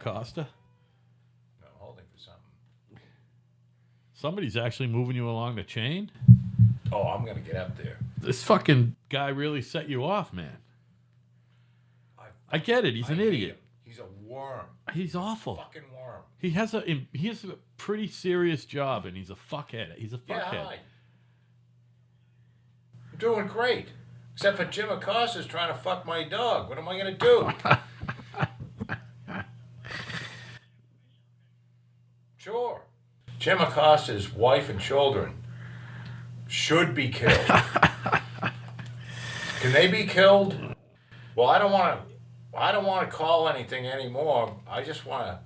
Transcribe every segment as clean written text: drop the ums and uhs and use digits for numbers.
Acosta? No, I'm holding for something. Somebody's actually moving you along the chain? Oh, I'm going to get up there. This fucking guy really set you off, man. I get it. He's an idiot. Him. He's a worm. He's awful. Fucking worm. He has a pretty serious job, and he's a fuckhead. He's a fuckhead. Yeah, hi. I'm doing great. Except for Jim Acosta's trying to fuck my dog. What am I going to do? Sure. Jim Acosta's wife and children should be killed. Can they be killed? Well, I don't want to call anything anymore. I just want to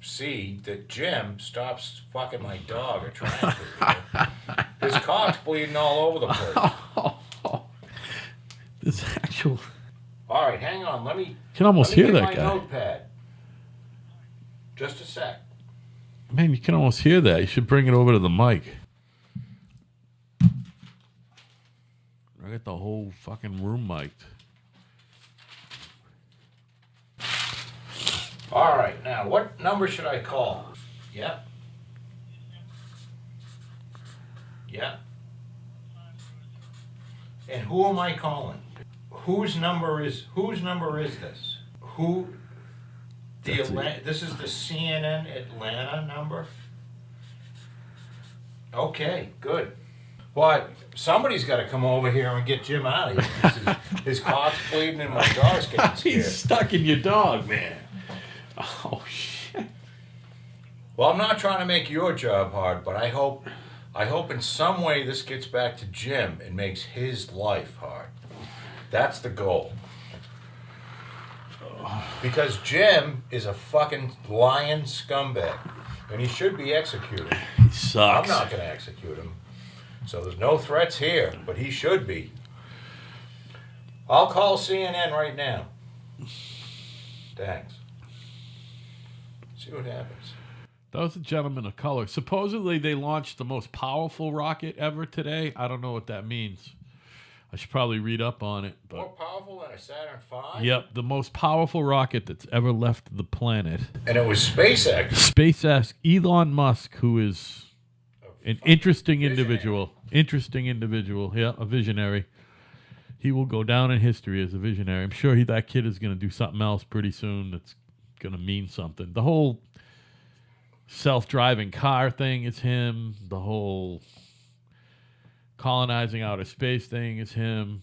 see that Jim stops fucking my dog or trying to. His cock's bleeding all over the place. This actual. All right, hang on. Let me. You can almost hear that my guy. Notepad. Just a sec. Man, you can almost hear that. You should bring it over to the mic. I got the whole fucking room mic'd. All right, now what number should I call? Yeah. Yeah. And who am I calling? Whose number is this? Who? This is the CNN Atlanta number. Okay, good. Well, somebody's got to come over here and get Jim out of here. His cock's bleeding and my dog's getting scared. He's stuck in your dog, man. Oh shit. Well, I'm not trying to make your job hard, but I hope in some way this gets back to Jim and makes his life hard. That's the goal. Because Jim is a fucking lying scumbag, and he should be executed. He sucks. I'm not going to execute him. So there's no threats here, but he should be. I'll call CNN right now. Thanks. See what happens. That was a gentleman of color. Supposedly they launched the most powerful rocket ever today. I don't know what that means. I should probably read up on it. But more powerful than a Saturn V? Yep, the most powerful rocket that's ever left the planet. And it was SpaceX. SpaceX, Elon Musk, who is an interesting visionary. individual. Yeah, a visionary. He will go down in history as a visionary. I'm sure that kid is going to do something else pretty soon that's going to mean something. The whole self-driving car thing is him. The whole colonizing outer space thing is him.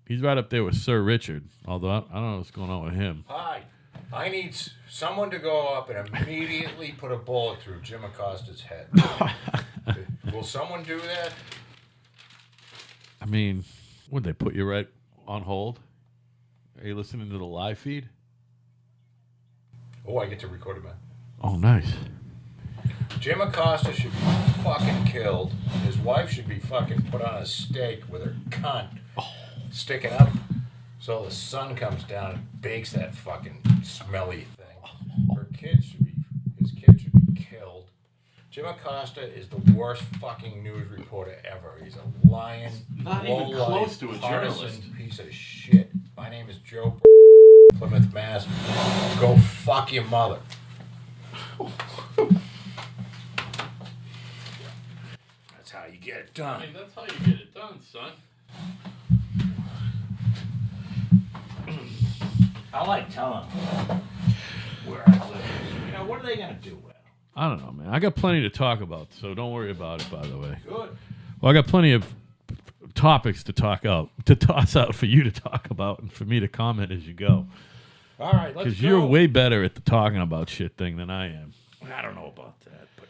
He's right up there with Sir Richard, although I don't know what's going on with him. Hi. I need someone to go up and immediately put a bullet through Jim Acosta's head. Will someone do that? I mean, would they put you right on hold? Are you listening to the live feed? Oh, I get to record it, man. Oh, nice. Jim Acosta should be fucking killed. His wife should be fucking put on a stake with her cunt sticking up so the sun comes down and bakes that fucking smelly thing. His kid should be killed. Jim Acosta is the worst fucking news reporter ever. He's a lying, not even close to a journalist. Piece of shit. My name is Joe Plymouth, Mass. Go fuck your mother. That's how you get it done. I mean, that's how you get it done, son. I like telling them where I live. You know, what are they going to do with it? I don't know, man. I got plenty to talk about, so don't worry about it, by the way. Good. Well, I got plenty of topics to toss out for you to talk about and for me to comment as you go. All right, let's go. Because you're way better at the talking about shit thing than I am. I don't know about that, but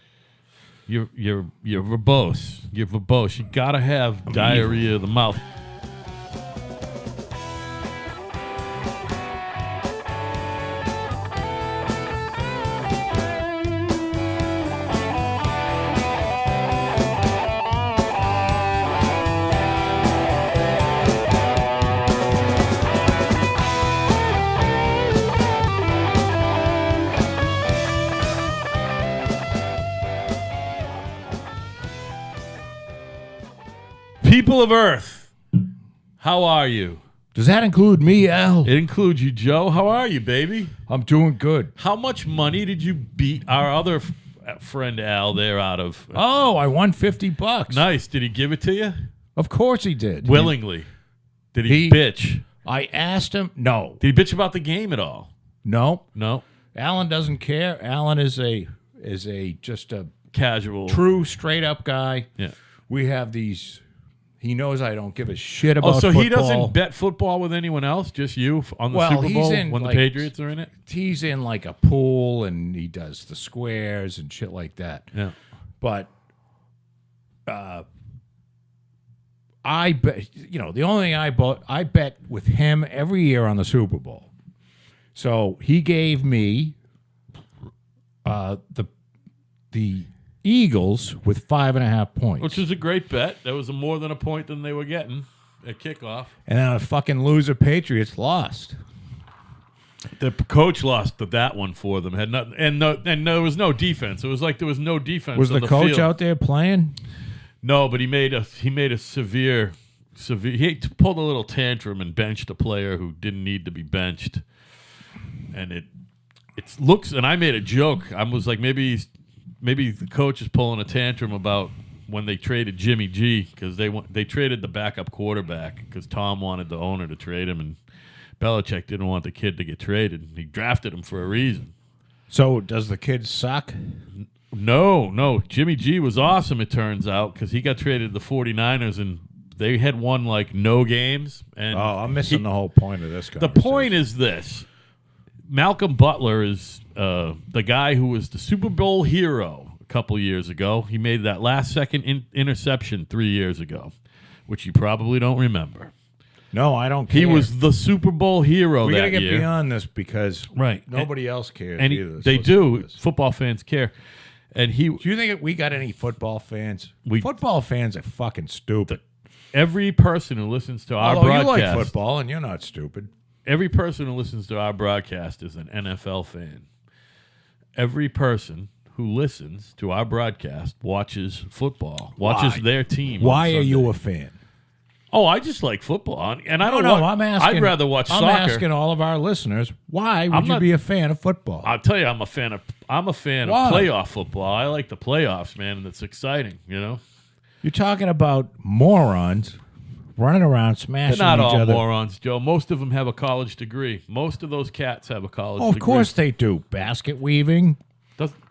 You're verbose. You're verbose. You gotta have diarrhea of the mouth. People of Earth, how are you? Does that include me, Al? It includes you, Joe. How are you, baby? I'm doing good. How much money did you beat our other friend Al there out of? Oh, I won $50. Nice. Did he give it to you? Of course he did. Willingly. Did he bitch? I asked him. No. Did he bitch about the game at all? No. No. Alan doesn't care. Alan is just a Casual. true, straight up guy. Yeah. We have these. He knows I don't give a shit about so football. he doesn't bet football with anyone else, just you on the Well, Super he's Bowl in, when like, the Patriots are in it? He's in like a pool and he does the squares and shit like that. Yeah. But I bet, the only thing I bet with him every year on the Super Bowl. So he gave me the Eagles with 5.5 points. Which is a great bet. That was more than a point than they were getting at kickoff. And then a fucking loser Patriots lost. The coach lost that one for them. Had nothing, and there was no defense. It was like there was no defense. Was on the coach field. out there playing? No, but he made a severe. He pulled a little tantrum and benched a player who didn't need to be benched. And it looks. And I made a joke. I was like, maybe the coach is pulling a tantrum about when they traded Jimmy G because they traded the backup quarterback because Tom wanted the owner to trade him and Belichick didn't want the kid to get traded. He drafted him for a reason. So does the kid suck? No. Jimmy G was awesome, it turns out, because he got traded to the 49ers and they had won like no games. And I'm missing the whole point of this the conversation. point is this. Malcolm Butler is the guy who was the Super Bowl hero a couple years ago. He made that last-second interception 3 years ago, which you probably don't remember. No, I don't care. He was the Super Bowl hero We that gotta get year. beyond this because nobody else cares And either. they do. Football fans care. And Do you think we got any football fans? Football fans are fucking stupid. Every person who listens to our Although broadcast, you like football and you're not stupid. every person who listens to our broadcast is an NFL fan. Every person who listens to our broadcast watches football, watches their team. Why on are you Sunday. a fan? Oh, I just like football, and I don't No, know. I'm asking. I'd rather watch I'm soccer. asking all of our listeners, why would I'm you not- be a fan of football? I'll tell you, I'm a fan of Why? playoff football. I like the playoffs, man, and it's exciting. You're talking about morons running around smashing They're not each all other. morons, Joe. Most of them have a college degree. Most of those cats have a college Oh, degree. of course they do. Basket weaving.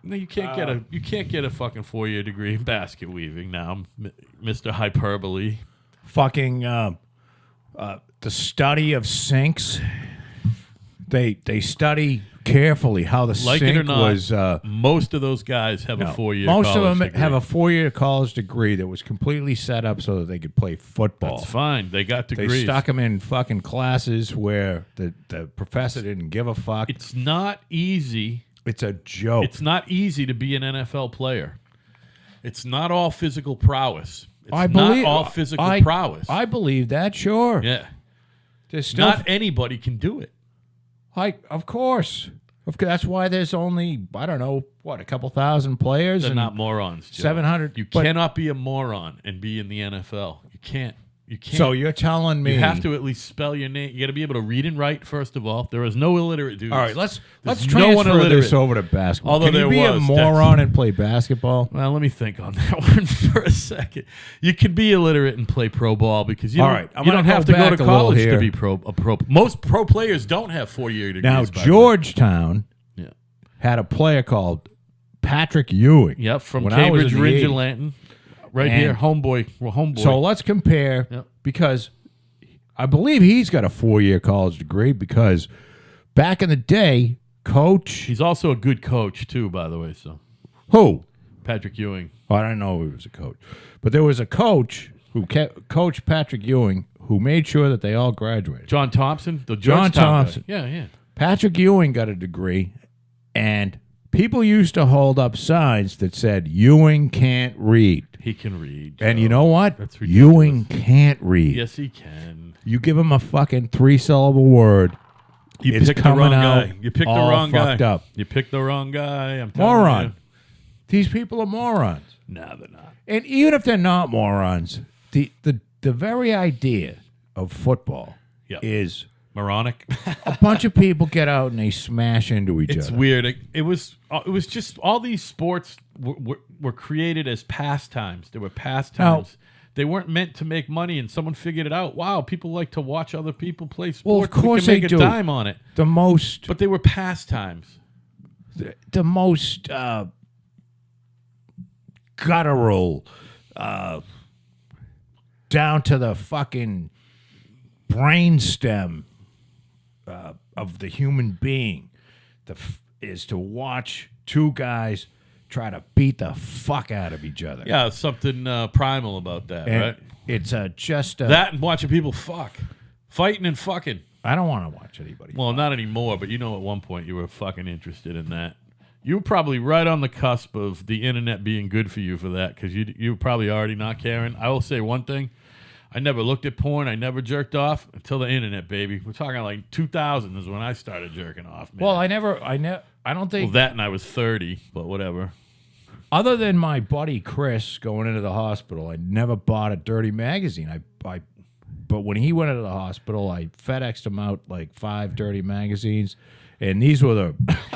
No, you can't get a fucking 4-year degree in basket weaving now, Mr. Hyperbole. Fucking the study of sinks. They study carefully how the Like sink it or not, was. most of those guys have a 4-year. Most of college them degree. have a 4-year college degree that was completely set up so that they could play football. That's fine. They got They degrees. stuck them in fucking classes where the professor didn't give a fuck. It's not easy. It's a joke. It's not easy to be an NFL player. It's not all physical prowess. It's not all physical prowess. I believe that, sure. Yeah. There's still Not anybody can do it. of course. That's why there's only, I don't know, a couple thousand players. They're and not morons, Joe. 700. You but- cannot be a moron and be in the NFL. You can't. You can't. So you're telling me you have to at least spell your name. You got to be able to read and write, first of all. There is no illiterate dudes. All right, let's There's transfer illiterate. this over to basketball. Although Can you there be a was, moron and play basketball? Well, let me think on that one for a second. You can be illiterate and play pro ball because you All don't, right, I'm you gonna don't have go to go back to a little college to here. be a pro. Most pro players don't have 4-year degrees. Now, by the way. Georgetown Yeah. had a player called Patrick Ewing. Yep, from when I was Cambridge, in the Ridge, 80s. and Lanton. Right And- here, homeboy. Well, homeboy. So let's compare Yep. because I believe he's got a 4-year college degree because back in the day, coach He's also a good coach, too, by the way. So who? Patrick Ewing. I don't know he was a coach. But there was a coach who coached Patrick Ewing who made sure that they all graduated. John Thompson? The John Georgetown guy. Thompson. Yeah. Patrick Ewing got a degree, and people used to hold up signs that said Ewing can't read. He can read. And Joe. you know what? That's ridiculous. Ewing can't read. Yes, he can. You give him a fucking 3-syllable word. You It's picked the coming wrong out guy. You picked the all wrong guy. fucked up. You picked the wrong guy. I'm telling Moron. you. These people are morons. No, they're not. And even if they're not morons, the very idea of football is Moronic. a bunch of people get out and they smash into each It's other. weird. It was just all these sports were created as pastimes. They were pastimes. They weren't meant to make money, and someone figured it out. Wow, people like to watch other people play sports. Well, of course we can they make do. a dime on it. But they were pastimes. the most guttural, down to the fucking brainstem of the human being, is to watch two guys try to beat the fuck out of each other. Yeah, something primal about that, And right? it's just That and watching people fighting and fucking. I don't want to watch anybody. Well, not anymore, but at one point you were fucking interested in that. You were probably right on the cusp of the internet being good for you for that, because you were probably already not caring. I will say one thing. I never looked at porn. I never jerked off until the internet, baby. We're talking like 2000 is when I started jerking off, man. Well, I don't think. Well, that and I was 30, but whatever. Other than my buddy Chris going into the hospital, I never bought a dirty magazine. But when he went into the hospital, I FedExed him out like 5 dirty magazines, and these were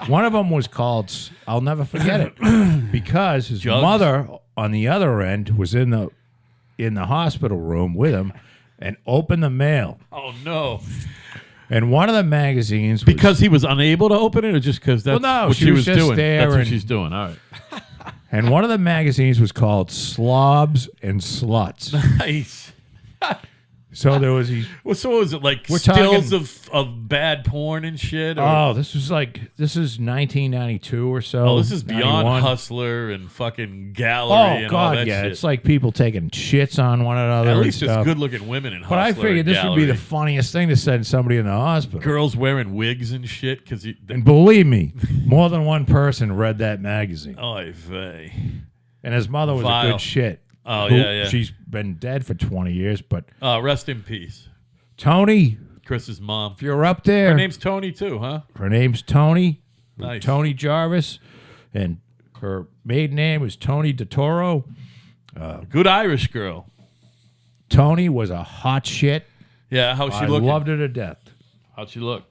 one of them was called. I'll never forget it because his Jugs? mother on the other end was in the hospital room with him, and opened the mail. Oh no! And one of the magazines was, Because he was unable to open it, or just because that's Well, no, what she she was was just doing? there That's what and- she's doing. All right. and one of the magazines was called Slobs and Sluts. Nice. So there was these. Well, so what was it like We're stills talking- of bad porn and shit? Or, Oh, this is 1992 or so. this is beyond 91. Hustler and fucking Gallery Oh and all God, that yeah, shit. it's like people taking shits on one another. At and least stuff. it's good-looking women in Hustler. But I figured and this would be the Gallery. funniest thing to send somebody in the hospital. Girls wearing wigs and shit because And believe me, more than one person read that magazine. Oy vey. And his mother was a Vile. good shit. Oh, Who- yeah. She's been dead for 20 years. But Rest in peace. Tony, Chris's mom. if you're up there, Her name's Tony too, huh? her name's Tony. Nice. Tony Jarvis. And her maiden name was Tony DeToro. Good Irish girl. Tony was a hot shit. Yeah, how's she I looking? loved her to death. How'd she look?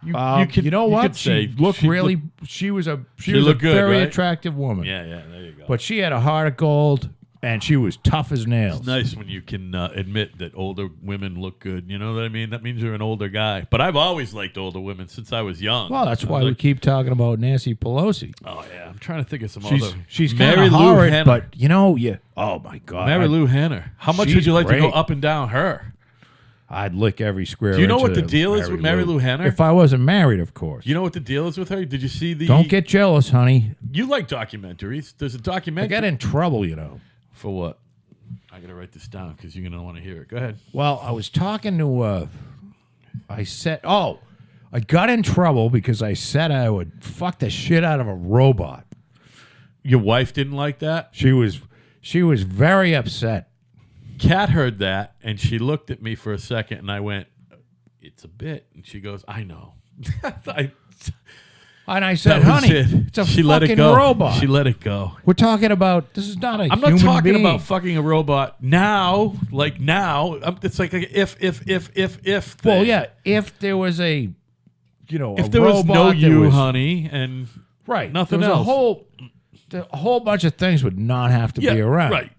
You You know what? could say She looked she really. looked- She was a looked good, very right? attractive woman. yeah, there you go. But she had a heart of gold, and she was tough as nails. It's nice when you can admit that older women look good. You know what I mean? That means you're an older guy. But I've always liked older women since I was young. Well, that's I was why we like, keep talking about Nancy Pelosi. Oh yeah, I'm trying to think of some She's other. she's Mary kind of Lou horrid, Henner. but you know, oh my God, Mary Lou Henner. How much she's would you like to go great. up and down her? I'd lick every square. Do you know inch what of the deal is with Mary Lou Henner? If I wasn't married, of course. You know what the deal is with her? Did you see the? Don't get jealous, honey. You like documentaries? There's a I documentary. got in trouble, you know. For what? I gotta write this down because you're gonna want to hear it. Go ahead. Well, I was talking to. I got in trouble because I said I would fuck the shit out of a robot. Your wife didn't like that. She was very upset. Kat heard that and she looked at me for a second, and I went, "It's a bit." And she goes, "I know." And I said, That was honey, it. it's a She let it fucking go. robot. She let it go. We're talking about, this is not a I'm human not talking being. about fucking a robot now. Like now, it's like a if. Thing. Well, yeah, if there was a, a If there was robot no that you, was, honey, and right, nothing there was else. a whole bunch of things would not have to be around. right.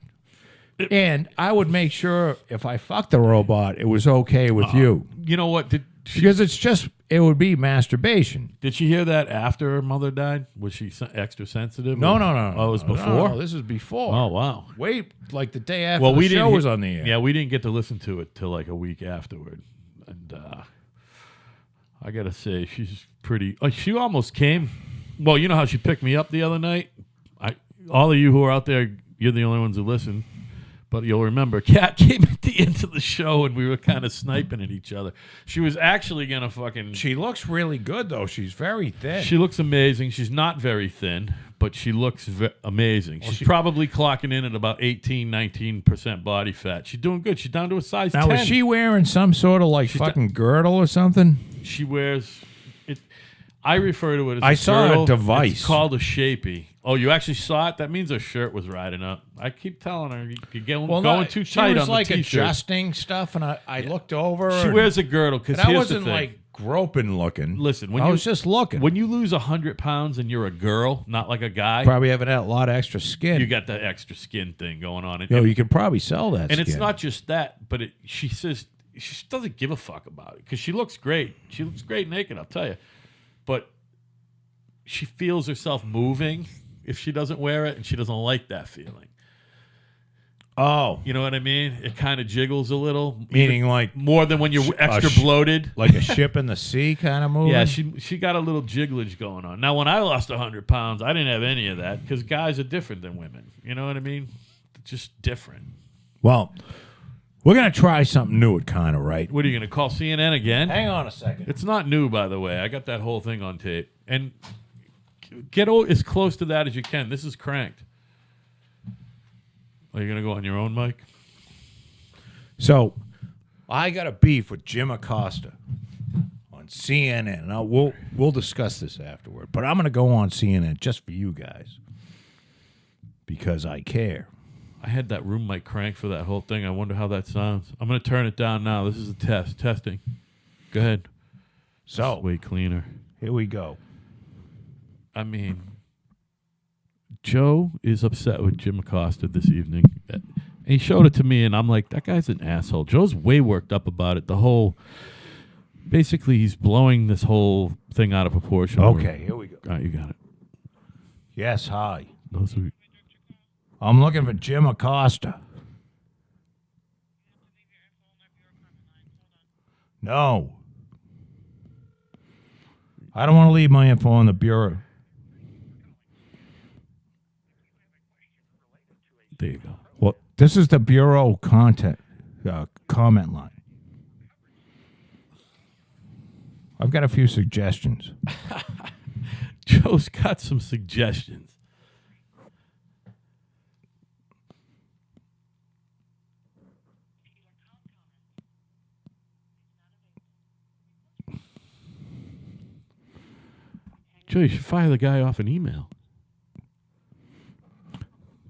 And I would make sure if I fucked the robot, it was okay with you. You know what? Because it would be masturbation. Did she hear that after her mother died? Was she extra sensitive? No. Oh, it was before? No, this is before. Oh, wow. Wait, like the day after Well, the we show didn't was on the air. Yeah, we didn't get to listen to it till like a week afterward. And I got to say, she's pretty. She almost came. Well, you know how she picked me up the other night? All of you who are out there, you're the only ones who listen. But you'll remember, Kat came at the end of the show, and we were kind of sniping at each other. She was actually going to fucking... She looks really good, though. She's very thin. She looks amazing. She's not very thin, but she looks amazing. She's probably clocking in at about 19% body fat. She's doing good. She's down to a size 10. Now, is she wearing some sort of fucking girdle or something? She wears... it. I refer to it as I a saw a girdle. device. It's called a shapey. Oh, you actually saw it? That means her shirt was riding up. I keep telling her you're going too she tight was on like the t-shirt. adjusting stuff, and I looked over. She wears a girdle because and I here's the wasn't thing. like groping looking. Listen, I was just looking. When you lose 100 pounds and you're a girl, not like a guy, Probably having a lot of extra skin. you got that extra skin thing going on. And, Yo, you could probably sell that. and skin. it's not just that, but she says she doesn't give a fuck about it because she looks great. She looks great naked, I'll tell you. But she feels herself moving if she doesn't wear it, and she doesn't like that feeling. Oh, You know what I mean? It kind of jiggles a little. meaning even like more than when you're extra bloated. like a ship in the sea kind of moving. Yeah, she got a little jigglage going on. Now, when I lost 100 pounds, I didn't have any of that because guys are different than women. You know what I mean? It's just different. Well, we're gonna try something new at Kind of Right. What are you going to call CNN again? Hang on a second. It's not new, by the way. I got that whole thing on tape. And get as close to that as you can. This is cranked. Are you going to go on your own mic? So, I got a beef with Jim Acosta on CNN. Now we'll discuss this afterward, but I'm gonna go on CNN just for you guys because I care. I had that room mic cranked for that whole thing. I wonder how that sounds. I'm going to turn it down now. This is a test. Testing. Go ahead. So, Way cleaner. here we go. I mean, Joe is upset with Jim Acosta this evening. And he showed it to me, and I'm like, that guy's an asshole. Joe's way worked up about it. Basically, he's blowing this whole thing out of proportion. Okay, here we go. All right, you got it. Yes, hi. Those are, I'm looking for Jim Acosta. No. I don't want to leave my info on the bureau. there you go. Well, this is the bureau comment line. I've got a few suggestions. Joe's got some suggestions. Joe, you should fire the guy off an email.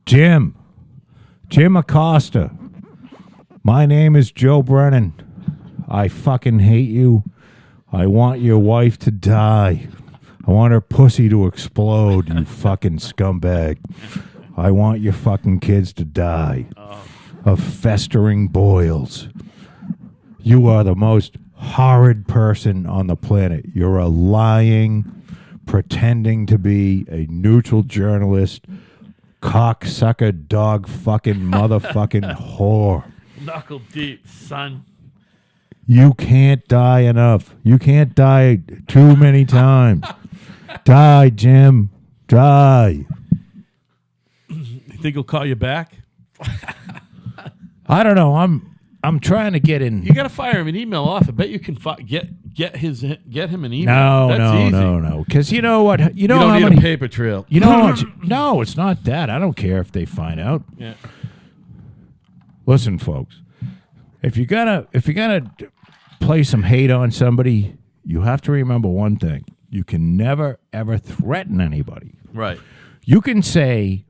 Jim Acosta. My name is Joe Brennan. I fucking hate you. I want your wife to die. I want her pussy to explode, you fucking scumbag. I want your fucking kids to die of festering boils. You are the most horrid person on the planet. You're a lying, pretending to be a neutral journalist, cocksucker, dog fucking motherfucking whore. Knuckle deep, son. You can't die enough. You can't die too many times. Die, Jim. Die. You think he'll call you back? I don't know. I'm trying to get in. You got to fire him an email off. I bet you can get him an email. No, That's no, easy. no. Because you know what? You know You don't how need many a paper trail. You know how much? No, it's not that. I don't care if they find out. Yeah. Listen, folks. If you're gonna play some hate on somebody, you have to remember one thing. You can never ever threaten anybody. Right. You can say,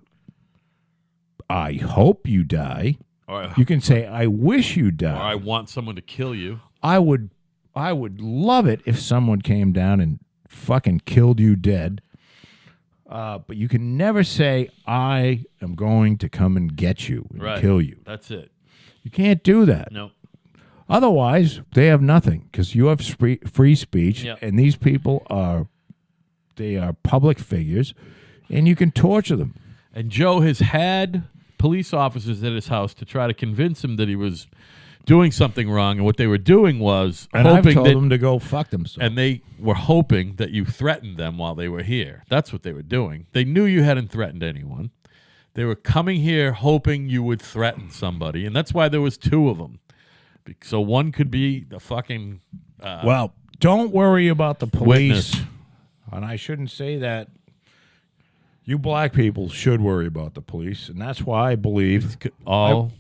I hope you die. Or You can say, I wish you die. I want someone to kill you. I would love it if someone came down and fucking killed you dead. But you can never say, I am going to come and get you and kill you. That's it. You can't do that. No. Otherwise, they have nothing because you have free speech, Yep. and these people are public figures, and you can torture them. And Joe has had police officers at his house to try to convince him that he was doing something wrong, and what they were doing was And I've hoping told that, them to go fuck themselves. and they were hoping that you threatened them while they were here. That's what they were doing. They knew you hadn't threatened anyone. They were coming here hoping you would threaten somebody, and that's why there was two of them. So one could be the fucking Well, don't worry about the police. witness. And I shouldn't say that. You black people should worry about the police, and that's why I believe All,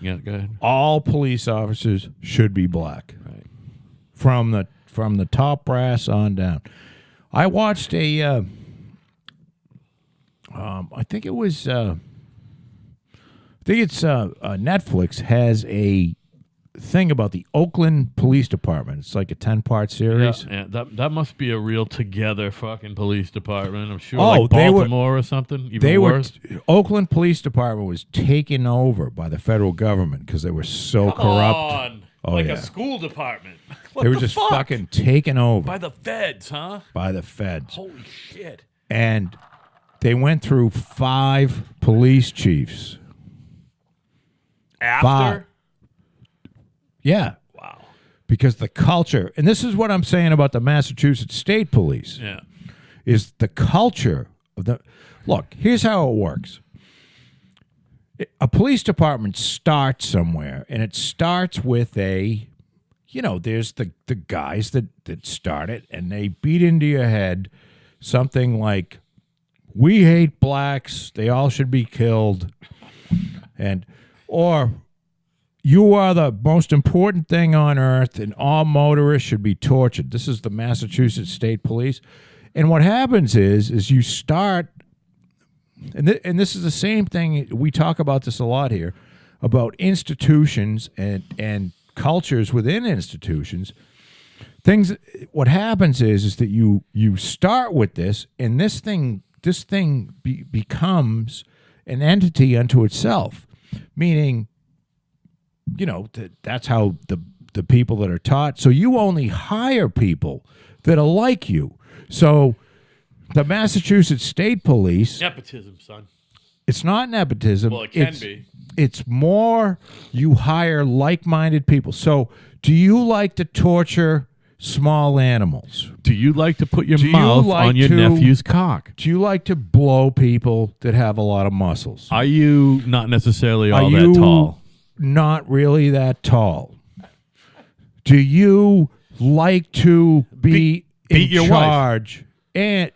yeah, go ahead. all police officers should be black, Right. from the top brass on down. I watched a I think it was. I think it's Netflix has a thing about the Oakland Police Department. It's like a 10-part series. Yeah, that must be a real together fucking police department. I'm sure, Oh, like they were- Baltimore or something. Even worse. Oakland Police Department was taken over by the federal government because they were so corrupt. On. Oh, Like yeah. a school department. What They were the just fuck? fucking taken over By the feds, huh? by the feds. Holy shit. And they went through 5 police chiefs. After? Yeah. Wow. Because the culture, and this is what I'm saying about the Massachusetts State Police, Yeah. is the culture of the. Look, here's how it works. A police department starts somewhere, and it starts with a, there's the guys that start it, and they beat into your head something like, we hate blacks, they all should be killed, or you are the most important thing on earth, and all motorists should be tortured. This is the Massachusetts State Police. And what happens is you start, and this is the same thing, we talk about this a lot here, about institutions and cultures within institutions. What happens is that you start with this, and this thing becomes an entity unto itself, meaning, that's how the people that are taught. So you only hire people that are like you. So the Massachusetts State Police, Nepotism, son. it's not nepotism. Well, it can be. It's more you hire like-minded people. So do you like to torture small animals? Do you like to put your Do you mouth like on your to- nephew's cock? Do you like to blow people that have a lot of muscles? Are you not necessarily Are all you that tall? not really that tall? Do you like to be Beat in your wife. charge and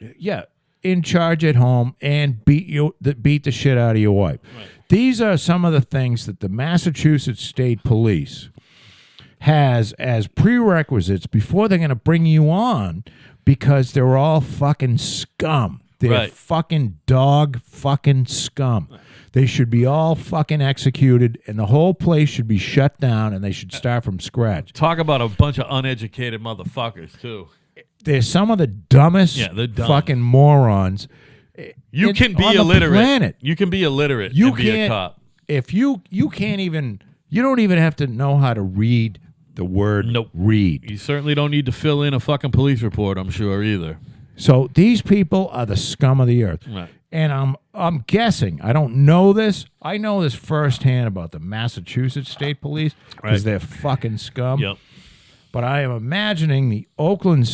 in charge at home and beat the shit out of your wife? Right. These are some of the things that the Massachusetts State Police has as prerequisites before they're going to bring you on, because they're all fucking scum. They're Right. fucking dog fucking scum. They should be all fucking executed, and the whole place should be shut down, and they should start from scratch. Talk about a bunch of uneducated motherfuckers, too. They're some of the dumbest Yeah, they're dumb. fucking morons. You can be on the illiterate. planet. You can be illiterate You and be a can't- cop. If you can't even, you don't even have to know how to read the word Nope. read. You certainly don't need to fill in a fucking police report, I'm sure, either. So these people are the scum of the earth. Right. And I'm guessing, I don't know this. I know this firsthand about the Massachusetts State Police because Right. they're fucking scum. Yep. But I am imagining the Oakland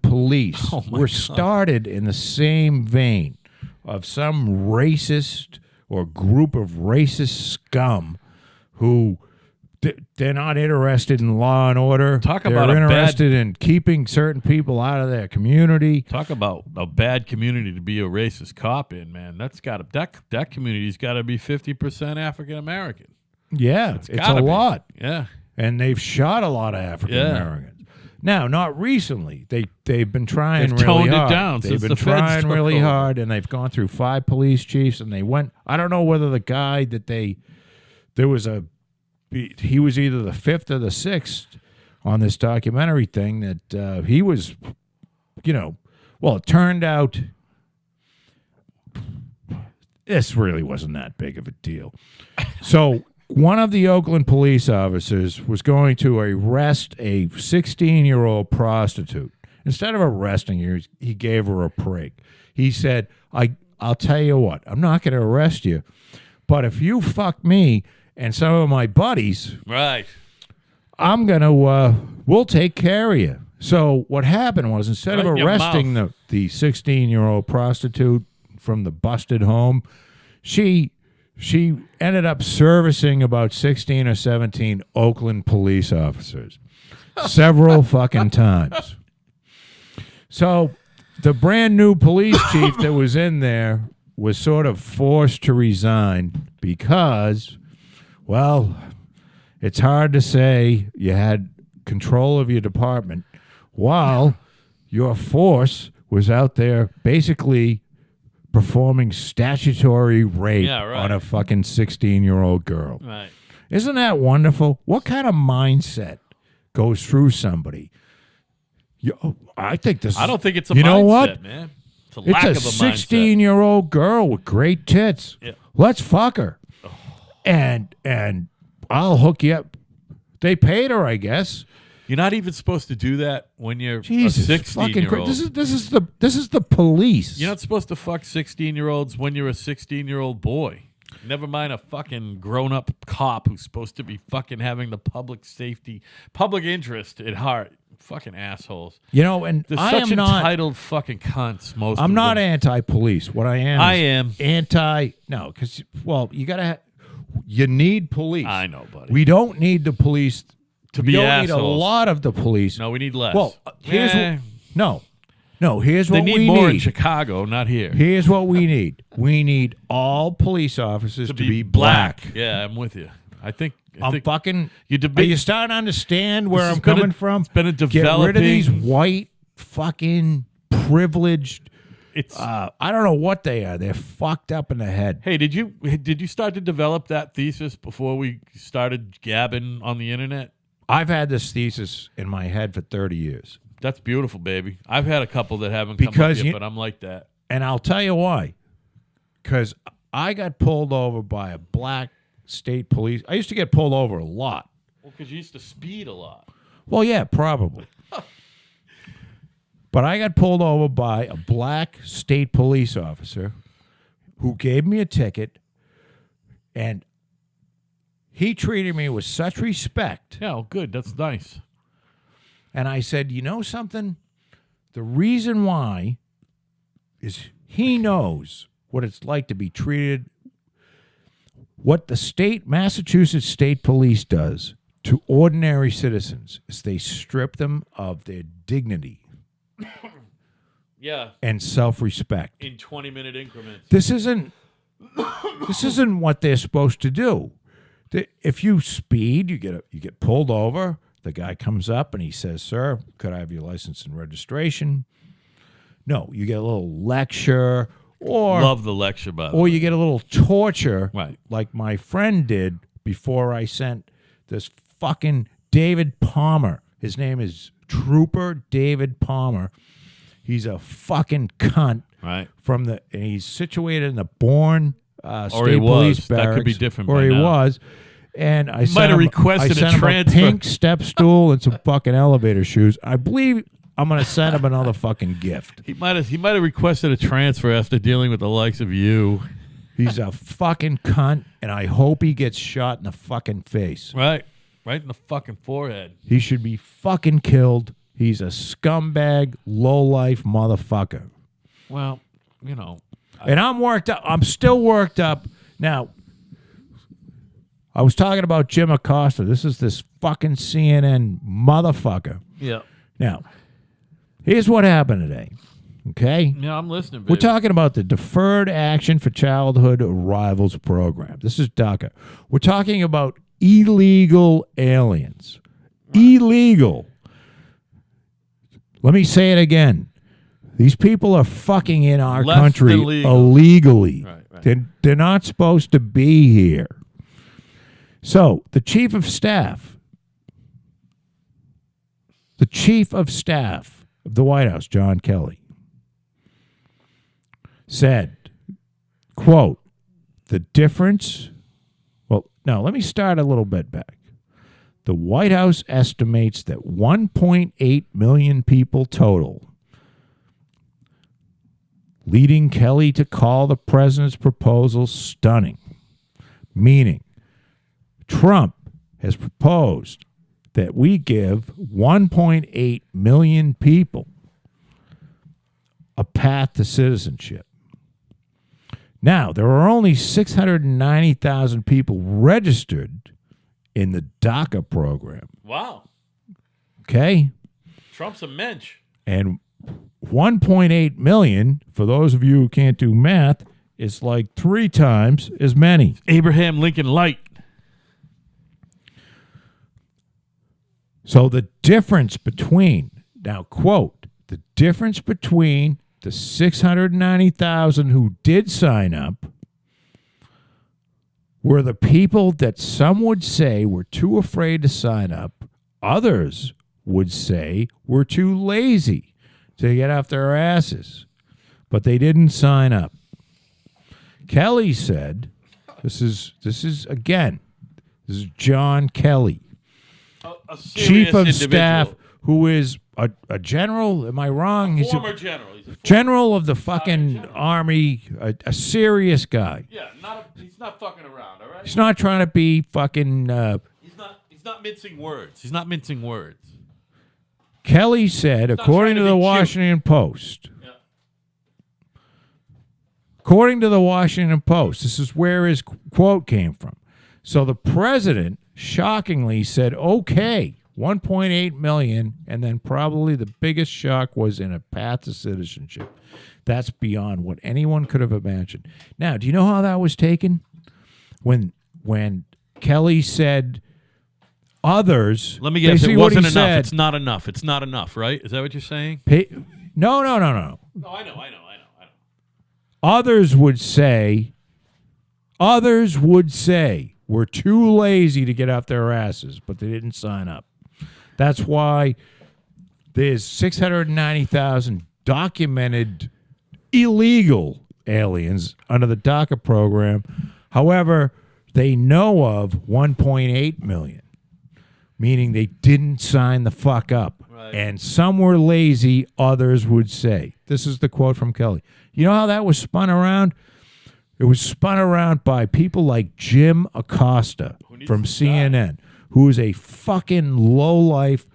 Police Oh, my were God. started in the same vein of some racist or group of racist scum who they're not interested in law and order. Talk they're about a bad- interested in keeping certain people out of their community. Talk about a bad community to be a racist cop in, man. That community's got to be 50% African American. Yeah, it's a gotta be. lot. Yeah. And they've shot a lot of African Americans. Now, not recently. They've been trying They've really toned it hard. down They've since been the feds trying took really over. hard, and they've gone through 5 police chiefs, and they went. I don't know whether the guy that he was either the 5th or the 6th on this documentary thing that he was, well, it turned out this really wasn't that big of a deal. So one of the Oakland police officers was going to arrest a 16-year-old prostitute. Instead of arresting her, he gave her a prig. He said, I'll tell you what, I'm not going to arrest you, but if you fuck me and some of my buddies, Right. I'm going to, we'll take care of you. So what happened was, instead of Right in your arresting mouth. the 16-year-old prostitute from the busted home, she ended up servicing about 16 or 17 Oakland police officers several fucking times. So the brand new police chief that was in there was sort of forced to resign because, well, it's hard to say you had control of your department while your force was out there basically performing statutory rape Yeah, right. on a fucking 16-year-old girl. Right. Isn't that wonderful? What kind of mindset goes through somebody? I think this. I don't think it's a you mindset, know what? man. It's a It's lack a of a mindset. 16-year-old girl with great tits. Yeah. Let's fuck her, and I'll hook you up. They paid her, I guess. You're not even supposed to do that when you're Jesus, a fucking 16-year-old. this is the police. You're not supposed to fuck 16-year-olds when you're a 16-year-old boy. Never mind a fucking grown-up cop who's supposed to be fucking having the public interest at heart. Fucking assholes. You know, and They're I such am not. entitled fucking cunts. Most. I'm of not them. anti-police. What I am. I is am. anti. No, because you gotta. You need police. I know, buddy. We don't need the police To we be don't assholes. need a lot of the police. No, we need less. Well, here's Eh, no. Here's they what need we more in need. Chicago, not here. Here's what we need. We need all police officers to be black. Yeah, I'm with you. I think fucking. you Are debate. you starting to understand where This I'm has been coming from? It's been a Get developing. rid of these white fucking privileged. It's I don't know what they are. They're fucked up in the head. Hey, did you start to develop that thesis before we started gabbing on the internet? I've had this thesis in my head for 30 years. That's beautiful, baby. I've had a couple that haven't come Because up yet, you- but I'm like that. And I'll tell you why. Because I got pulled over by a black state police. I used to get pulled over a lot. Well, because you used to speed a lot. Well, yeah, probably. But I got pulled over by a black state police officer who gave me a ticket, and he treated me with such respect. Yeah, well, good. That's nice. And I said, you know something? The reason why is he knows what it's like to be treated. What the Massachusetts State Police does to ordinary citizens is they strip them of their dignity Yeah, and self-respect. in 20-minute increments. This isn't what they're supposed to do. If you speed, you get pulled over. The guy comes up and he says, "Sir, could I have your license and registration?" No, you get a little lecture, or Love the lecture, by the or way. you get a little torture, Right. like my friend did before I sent this fucking David Palmer. His name is Trooper David Palmer. He's a fucking cunt. Right. And he's situated in the Bourne State Or he Police was. Barracks. That could be different Or by he now. was. And I Might sent have him, requested I sent a him transfer. a pink step stool and some fucking elevator shoes. I believe I'm going to send him another fucking gift. He might have requested a transfer after dealing with the likes of you. He's a fucking cunt, and I hope he gets shot in the fucking face. Right. Right in the fucking forehead. He should be fucking killed. He's a scumbag, low-life motherfucker. Well, you know. And I'm worked up. I'm still worked up. Now, I was talking about Jim Acosta. This is this fucking CNN motherfucker. Yeah. Now, here's what happened today. Okay? Yeah, I'm listening, baby. We're talking about the Deferred Action for Childhood Arrivals program. This is DACA. We're talking about illegal aliens. Illegal. Let me say it again. These people are fucking in our Less country than legal. illegally. Right. They're not supposed to be here. So, the chief of staff of the White House, John Kelly, said, quote, the difference, well, no, let me start a little bit back. The White House estimates that 1.8 million people total, leading Kelly to call the president's proposal stunning, meaning Trump has proposed that we give 1.8 million people a path to citizenship. Now, there are only 690,000 people registered in the DACA program. Wow. Okay? Trump's a mensch. And 1.8 million, for those of you who can't do math, is like 3 times as many. Abraham Lincoln Light. So the difference between, now quote, the difference between the 690,000 who did sign up were the people that some would say were too afraid to sign up. Others would say were too lazy to get off their asses, but they didn't sign up. Kelly said, this is John Kelly, A chief of serious staff, individual. who is a general. Am I wrong? He's Former general. He's a general of the fucking army, a serious guy. he's not fucking around, all right? He's not trying to be fucking. He's not mincing words. He's not mincing words. Kelly said, according trying to to the be cute. Washington Post. Yeah. According to the Washington Post, this is where his quote came from. So the president shockingly said, okay, 1.8 million, and then probably the biggest shock was in a path to citizenship. That's beyond what anyone could have imagined. Now, do you know how that was taken? When Kelly said others, Let me guess. basically It what he wasn't enough. said- It's not enough. It's not enough, right? Is that what you're saying? No. No, I know. Others would say we're too lazy to get off their asses, but they didn't sign up. That's why there's 690,000 documented illegal aliens under the DACA program. However, they know of 1.8 million, meaning they didn't sign the fuck up. Right. And some were lazy, others would say. This is the quote from Kelly. You know how that was spun around? It was spun around by people like Jim Acosta from CNN, who is a fucking low-life,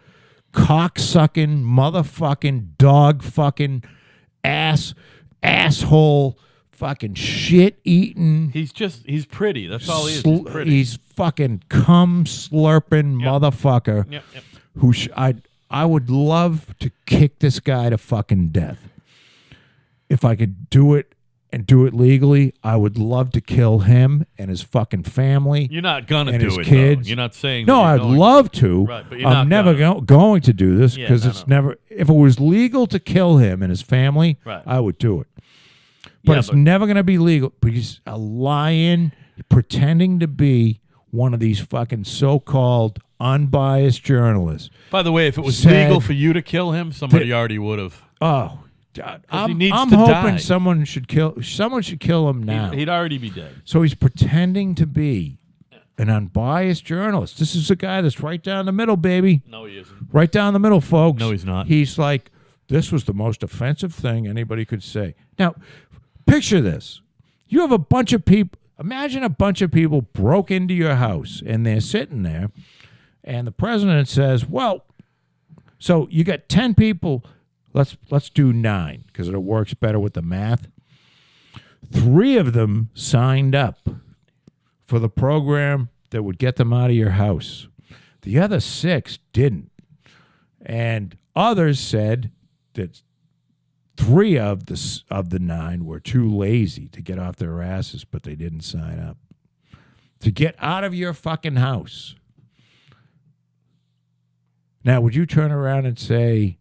cock-sucking, motherfucking, dog-fucking, asshole, fucking shit-eating. He's pretty. That's all he is. He's pretty. He's fucking cum-slurping motherfucker. Yep. Who I would love to kick this guy to fucking death. If I could do it and do it legally, I would love to kill him and his fucking family. You're not gonna and do his it. kids. Though. You're not saying. No, that I'd you're going love to. Right, but you're I'm not never going to do this Yeah, because no, it's no. never. If it was legal to kill him and his family, Right. I would do it. But Yeah, it's but- never going to be legal because he's a lying, pretending to be one of these fucking so-called unbiased journalists. By the way, if it was said legal for you to kill him, somebody already would have. Oh, God. he I'm needs to hoping die. someone should kill him now. He'd already be dead. So he's pretending to be an unbiased journalist. This is a guy that's right down the middle, baby. No, he isn't. Right down the middle, folks. No, he's not. He's like, this was the most offensive thing anybody could say. Now, picture this. You have a bunch of people. Imagine a bunch of people broke into your house and they're sitting there, and the president says, well, so you got 10 people. Let's do 9 because it works better with the math. 3 of them signed up for the program that would get them out of your house. The other 6 didn't. And others said that 3 of the 9 were too lazy to get off their asses, but they didn't sign up. To get out of your fucking house. Now, would you turn around and say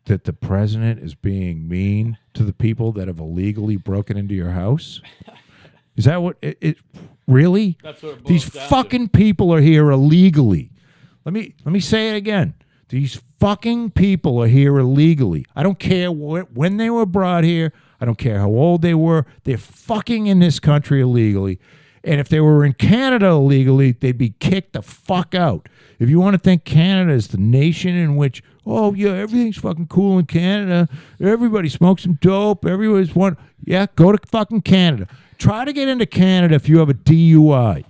that the president is being mean to the people that have illegally broken into your house? Is that what it really? That's what it boils These down to. fucking people are here illegally. Let me say it again. These fucking people are here illegally. I don't care when they were brought here. I don't care how old they were. They're fucking in this country illegally. And if they were in Canada illegally, they'd be kicked the fuck out. If you want to think Canada is the nation in which, oh, yeah, everything's fucking cool in Canada. Everybody smokes some dope. Everybody's one. Yeah, go to fucking Canada. Try to get into Canada if you have a DUI.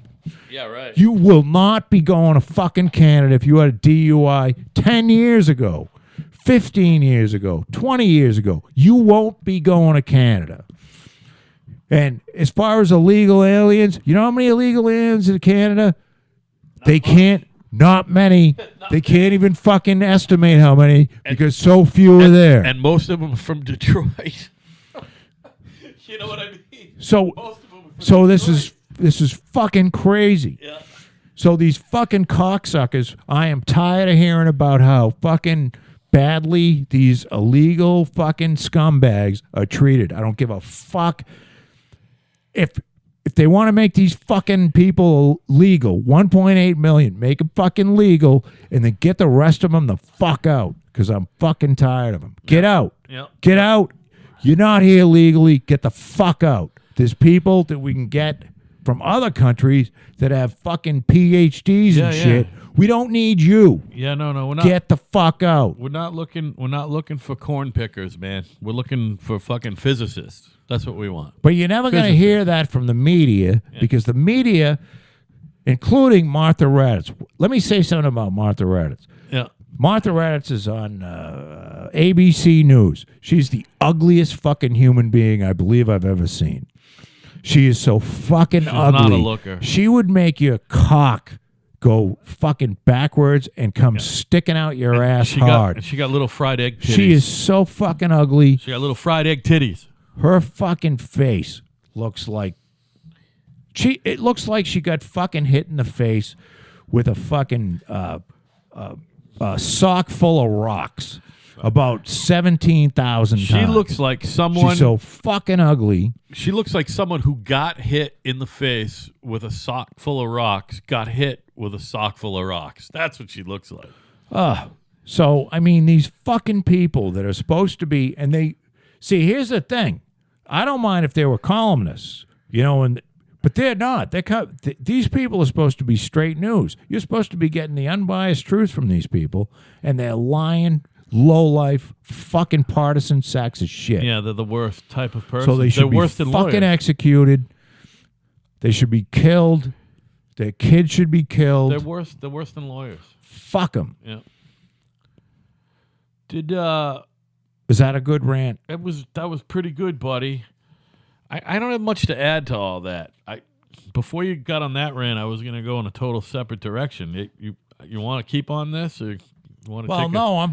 Yeah, right. You will not be going to fucking Canada if you had a DUI 10 years ago, 15 years ago, 20 years ago. You won't be going to Canada. And as far as illegal aliens, you know how many illegal aliens in Canada? They can't. Not many. They can't even fucking estimate how many because so few are there. And most of them are from Detroit. You know what I mean? So, Most of them are from so Detroit. this is fucking crazy. Yeah. So these fucking cocksuckers, I am tired of hearing about how fucking badly these illegal fucking scumbags are treated. I don't give a fuck if they want to make these fucking people legal, 1.8 million, make them fucking legal, and then get the rest of them the fuck out, because I'm fucking tired of them. Get out. Yep. Get out. You're not here legally. Get the fuck out. There's people that we can get from other countries that have fucking PhDs and shit. We don't need you. Yeah, no, we're not. Get the fuck out. We're not looking for corn pickers, man. We're looking for fucking physicists. That's what we want. But you're never going to hear that from the media, because the media, including Martha Raddatz. Let me say something about Martha Raddatz. Yeah. Martha Raddatz is on ABC News. She's the ugliest fucking human being I believe I've ever seen. She is so fucking ugly. Not a looker. She would make your cock go fucking backwards and come sticking out your ass hard. She got little fried egg titties. She is so fucking ugly. She got little fried egg titties. Her fucking face looks like it looks like she got fucking hit in the face with a fucking sock full of rocks about 17,000 times. She looks like someone. She's so fucking ugly. She looks like someone who got hit in the face with a sock full of rocks, got hit with a sock full of rocks. That's what she looks like. So, I mean, these fucking people that are supposed to be, and they, see, here's the thing. I don't mind if they were columnists, but they're not. These people are supposed to be straight news. You're supposed to be getting the unbiased truth from these people, and they're lying, low-life, fucking partisan sacks of shit. Yeah, they're the worst type of person. So they should they're be worse than fucking lawyers. executed. They should be killed. Their kids should be killed. They're worse than lawyers. Fuck them. Yeah. Did Is that a good rant? that was pretty good, buddy. I don't have much to add to all that. Before you got on that rant, I was going to go in a total separate direction. You want to keep on this, or you want to? Well, no,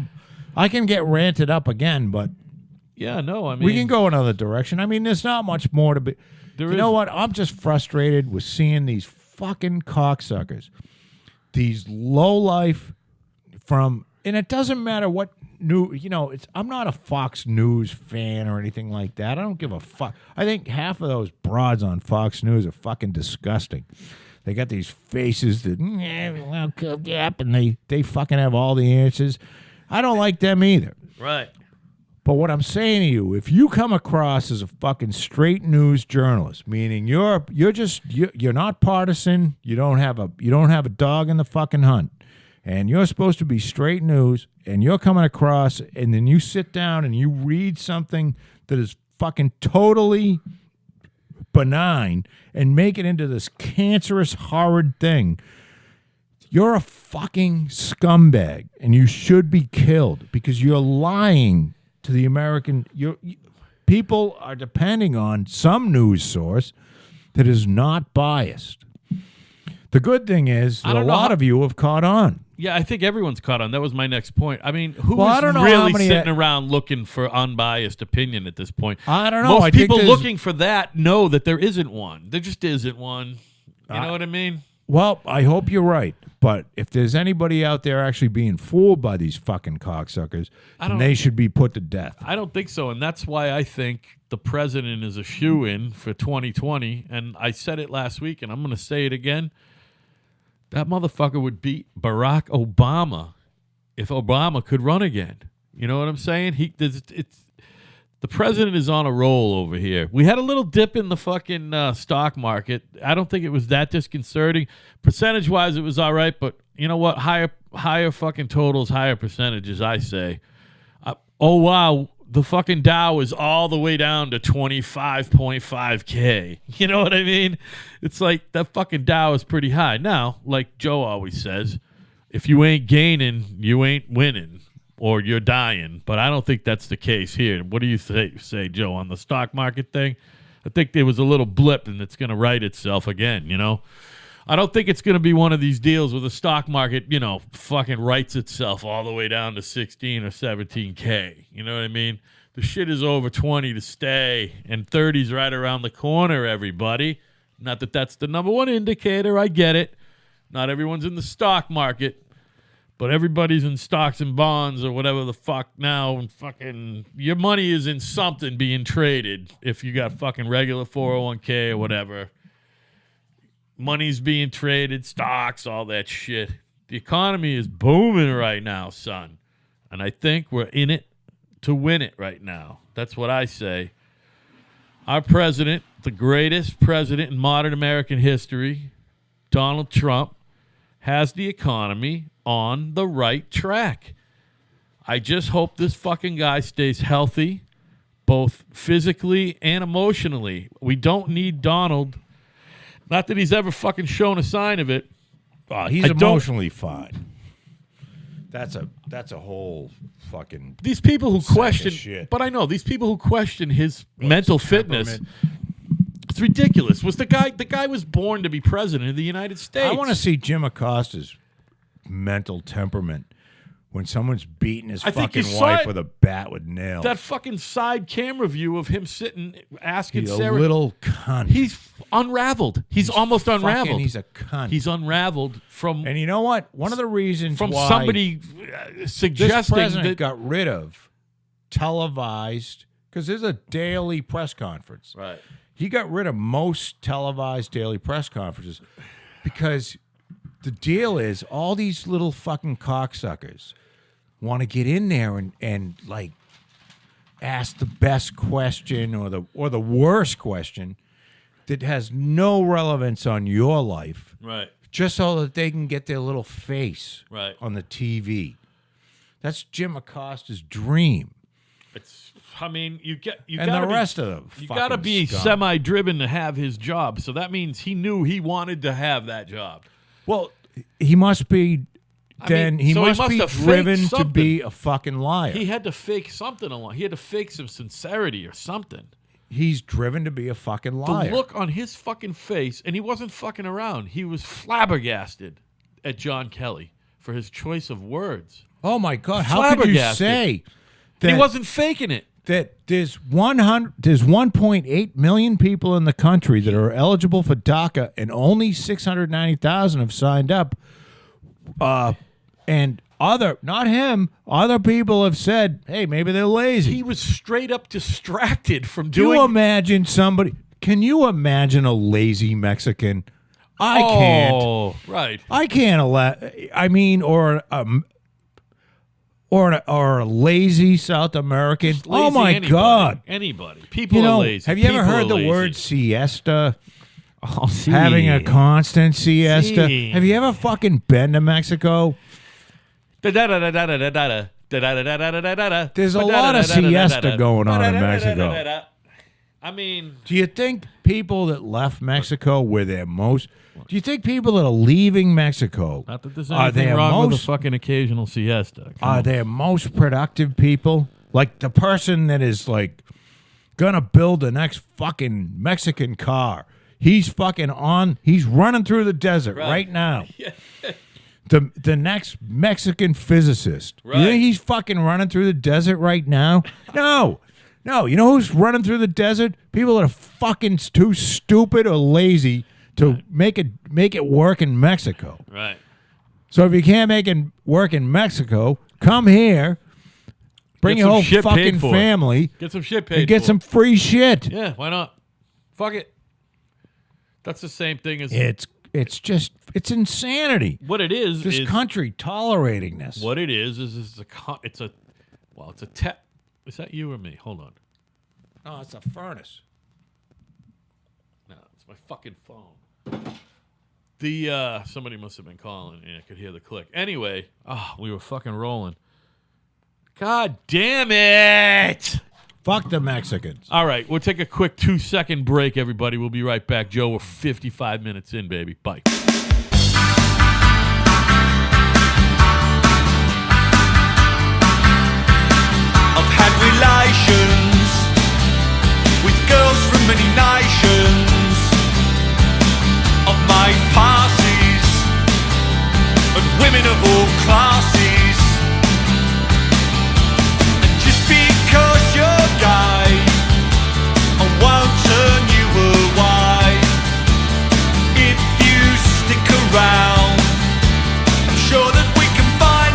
I can get ranted up again, but Yeah, no. I mean, we can go another direction. I mean, there's not much more to be. There You is- know what? I'm just frustrated with seeing these fucking cocksuckers, these low life and it doesn't matter what I'm not a Fox News fan or anything like that. I don't give a fuck. I think half of those broads on Fox News are fucking disgusting. They got these faces that, and they fucking have all the answers. I don't like them either. right. But what I'm saying to you, if you come across as a fucking straight news journalist, meaning you're not partisan, you don't have a dog in the fucking hunt, and you're supposed to be straight news, and you're coming across, and then you sit down and you read something that is fucking totally benign and make it into this cancerous, horrid thing. You're a fucking scumbag, and you should be killed because you're lying to the American. People are depending on some news source that is not biased. The good thing is that a lot of you have caught on. Yeah, I think everyone's caught on. That was my next point. I mean, who Well, I is don't know really how many sitting around looking for unbiased opinion at this point? I don't know. Most I think people there's- looking for that know that there isn't one. There just isn't one. You know what I mean? Well, I hope you're right. But if there's anybody out there actually being fooled by these fucking cocksuckers, then they should be put to death. I don't think so, and that's why I think the president is a shoo-in for 2020. And I said it last week, and I'm going to say it again. That motherfucker would beat Barack Obama if Obama could run again. You know what I'm saying? The president is on a roll over here. We had a little dip in the fucking stock market. I don't think it was that disconcerting. Percentage-wise, it was all right, but you know what? Higher fucking totals, higher percentages, I say. Oh, wow. The fucking Dow is all the way down to 25.5K. You know what I mean? It's like that fucking Dow is pretty high. Now, like Joe always says, if you ain't gaining, you ain't winning. Or you're dying, but I don't think that's the case here. What do you say, Joe, on the stock market thing? I think there was a little blip, and it's going to right itself again, I don't think it's going to be one of these deals where the stock market, fucking rights itself all the way down to 16 or 17K. You know what I mean? The shit is over 20 to stay, and 30's right around the corner, everybody. Not that that's the number one indicator. I get it. Not everyone's in the stock market. But everybody's in stocks and bonds or whatever the fuck now, and fucking your money is in something being traded. If you got fucking regular 401k or whatever, money's being traded, stocks, all that shit. The economy is booming right now, son. And I think we're in it to win it right now. That's what I say. Our president, the greatest president in modern American history, Donald Trump, has the economy on the right track. I just hope this fucking guy stays healthy, both physically and emotionally. We don't need Donald. Not that he's ever fucking shown a sign of it. Oh, he's emotionally fine. That's a whole fucking. These people who sack of question, shit. but I know these people who question his mental fitness. It's ridiculous. The guy was born to be president of the United States. I want to see Jim Acosta's mental temperament when someone's beating his fucking wife with a bat with nails. That fucking side camera view of him sitting asking He's Sarah. a little cunt. He's unraveled. He's almost unraveled. He's a cunt. He's unraveled from. And you know what? One of the reasons from why somebody suggesting this president that got rid of televised, because there's a daily press conference. right. He got rid of most televised daily press conferences because the deal is all these little fucking cocksuckers want to get in there and like ask the best question or the worst question that has no relevance on your life, Right. just so that they can get their little face Right. on the TV. That's Jim Acosta's dream. It's. I mean, you And the rest of them. You got to be semi-driven to have his job. So that means he knew he wanted to have that job. Well, he must be. He must be have faked driven to something. be a fucking liar. He had to fake something along. He had to fake some sincerity or something. He's driven to be a fucking liar. The look on his fucking face, and he wasn't fucking around. He was flabbergasted at John Kelly for his choice of words. Oh my God! How could you Flabbergasted. say And he that? wasn't faking it. That there's 1.8 million people in the country that are eligible for DACA, and only 690,000 have signed up. And other people have said, hey, maybe they're lazy. He was straight up distracted from Can you doing. imagine somebody? Can you imagine a lazy Mexican? I can't. Oh, right. I can't or a lazy South American. Lazy Oh my anybody. God! Anybody. People are lazy. Have you ever People heard are the lazy. word siesta? Oh, see. Having a constant siesta. Sí. Have you ever fucking been to Mexico? There's a lot of siesta going on in Mexico. I mean, Do you think people that left Mexico were their most? Do you think people that are leaving Mexico not that there's are anything their wrong with a most fucking occasional siesta. Come are on. their most productive people? Like the person that is like gonna build the next fucking Mexican car. He's fucking on. He's running through the desert right now. The next Mexican physicist. Right. You think he's fucking running through the desert right now? No. No. You know who's running through the desert? People that are fucking too stupid or lazy to make it work in Mexico. Right. So if you can't make it work in Mexico, come here, bring Get your some whole shit paid fucking for. family, Get some shit paid and get for. some free shit. Yeah, why not? Fuck it. That's the same thing as It's just insanity. what it is. This is country tolerating this. what it is it's a is that you or me? Hold on. Oh, it's a furnace. No, it's my fucking phone. The somebody must have been calling. Yeah, I could hear the click. Anyway, we were fucking rolling. God damn it! Fuck the Mexicans. All right, we'll take a quick 2-second break, everybody. We'll be right back. Joe, we're 55 minutes in, baby. Bye. I've had relations with girls from many nations. I've made passes and women of all classes. And just because you're gay, I won't turn you away. If you stick around, I'm sure that we can find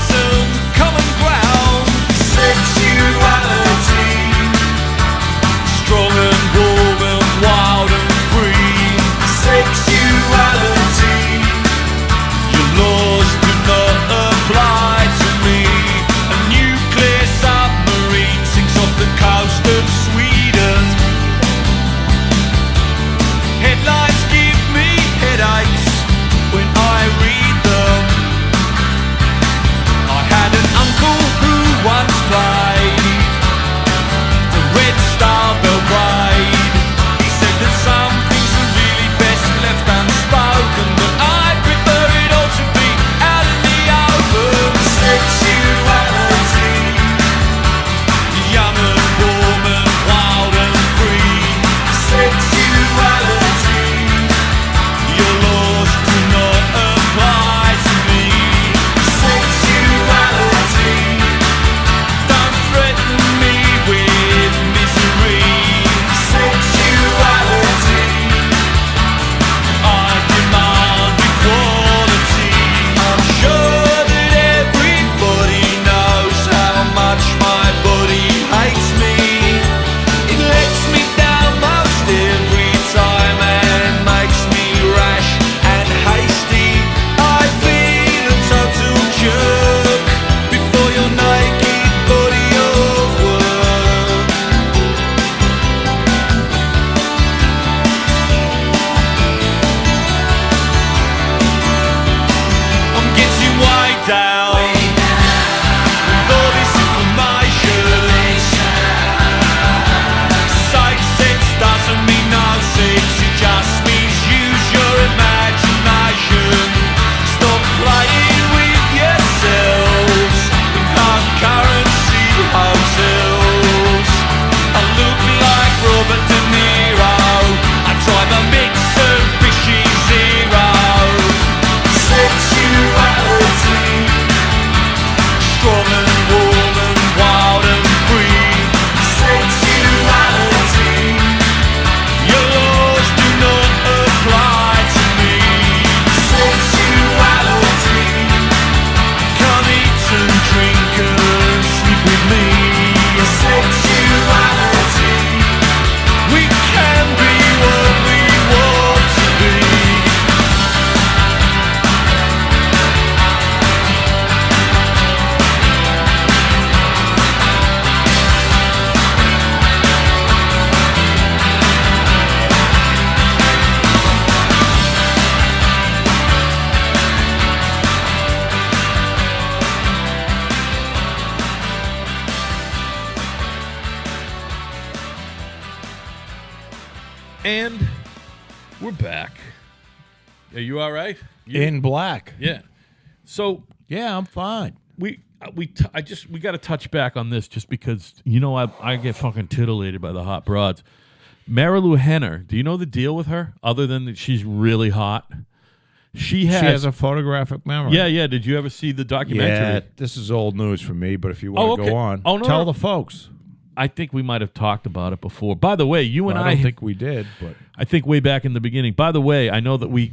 And we're back. Are you all right? In black. Yeah. So Yeah, I'm fine. we got to touch back on this just because I get fucking titillated by the hot broads. Marilu Henner, do you know the deal with her? Other than that she's really hot, she has a photographic memory. Yeah. Did you ever see the documentary? Yeah, this is old news for me, but if you want to okay. go on, Oh, no, tell no. the folks. I think we might have talked about it before. By the way, you and I don't think we did, but I think way back in the beginning. By the way, I know that we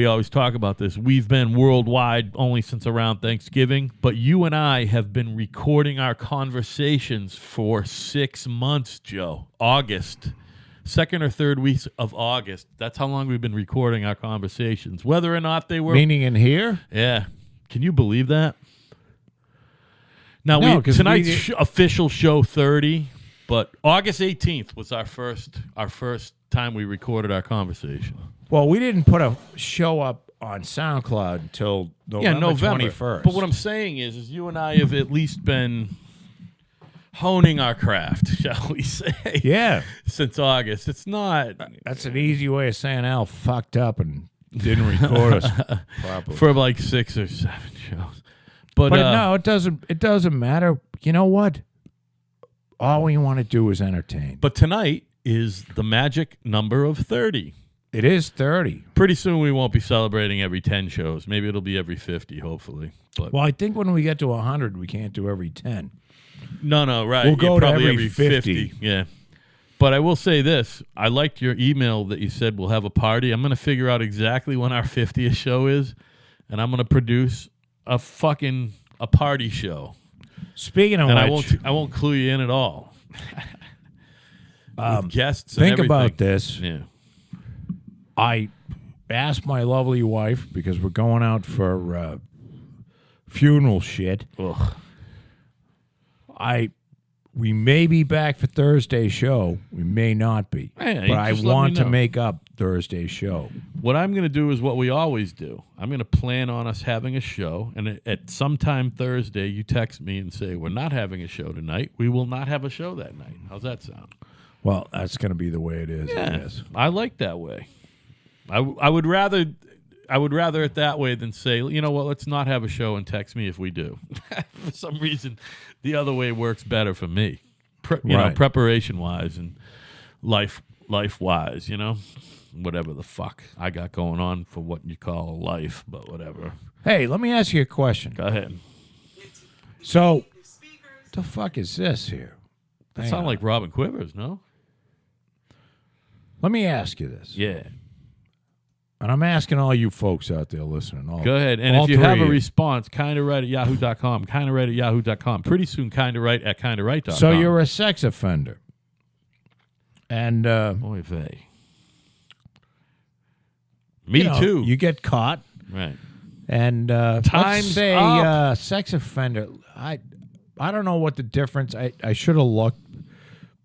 always talk about this. We've been worldwide only since around Thanksgiving, but you and I have been recording our conversations for 6 months, Joe. August. Second or third weeks of August. That's how long we've been recording our conversations. Whether or not they were... meaning in here? Yeah. Can you believe that? Now, No, 'cause tonight's official show 30, but August 18th was our first time we recorded our conversation. Well, we didn't put a show up on SoundCloud until November 21st. But what I'm saying is you and I have at least been honing our craft, shall we say? Yeah. Since August. It's not That's an easy way of saying Al fucked up and didn't record us properly. for like 6 or 7 shows. But no, it doesn't matter. You know what? All we want to do is entertain. But tonight is the magic number of 30. It is 30. Pretty soon we won't be celebrating every 10 shows. Maybe it'll be every 50, hopefully. But Well, I think when we get to 100, we can't do every 10. no, right. We'll go to probably every 50. Yeah. But I will say this. I liked your email that you said we'll have a party. I'm going to figure out exactly when our 50th show is, and I'm going to produce a party show. Speaking of And which, I won't clue you in at all. With guests and think everything. about this. Yeah. I asked my lovely wife, because we're going out for funeral shit. Ugh. We may be back for Thursday's show. We may not be. Hey, but I just let me want to know. make up Thursday's show. What I'm going to do is what we always do. I'm going to plan on us having a show, and at sometime Thursday, you text me and say, we're not having a show tonight. We will not have a show that night. How's that sound? Well, that's going to be the way it is, I guess. I like that way. I would rather it that way than say, you know what, let's not have a show and text me if we do. For some reason, the other way works better for me. Preparation-wise and life-wise, whatever the fuck I got going on for what you call life, but whatever. Hey, let me ask you a question. Go ahead. So, what the fuck is this here? That sound like Robin Quivers, no? Let me ask you this. Yeah. And I'm asking all you folks out there listening. Go ahead. And all if you have a three. response, kindofright at yahoo.com. Kindofright at yahoo.com. Pretty soon, kindofright at kindofright.com. So you're a sex offender. And Oy vey. Me too. You get caught. Right. And Time's let's say up. sex offender. I don't know what the difference. I should have looked,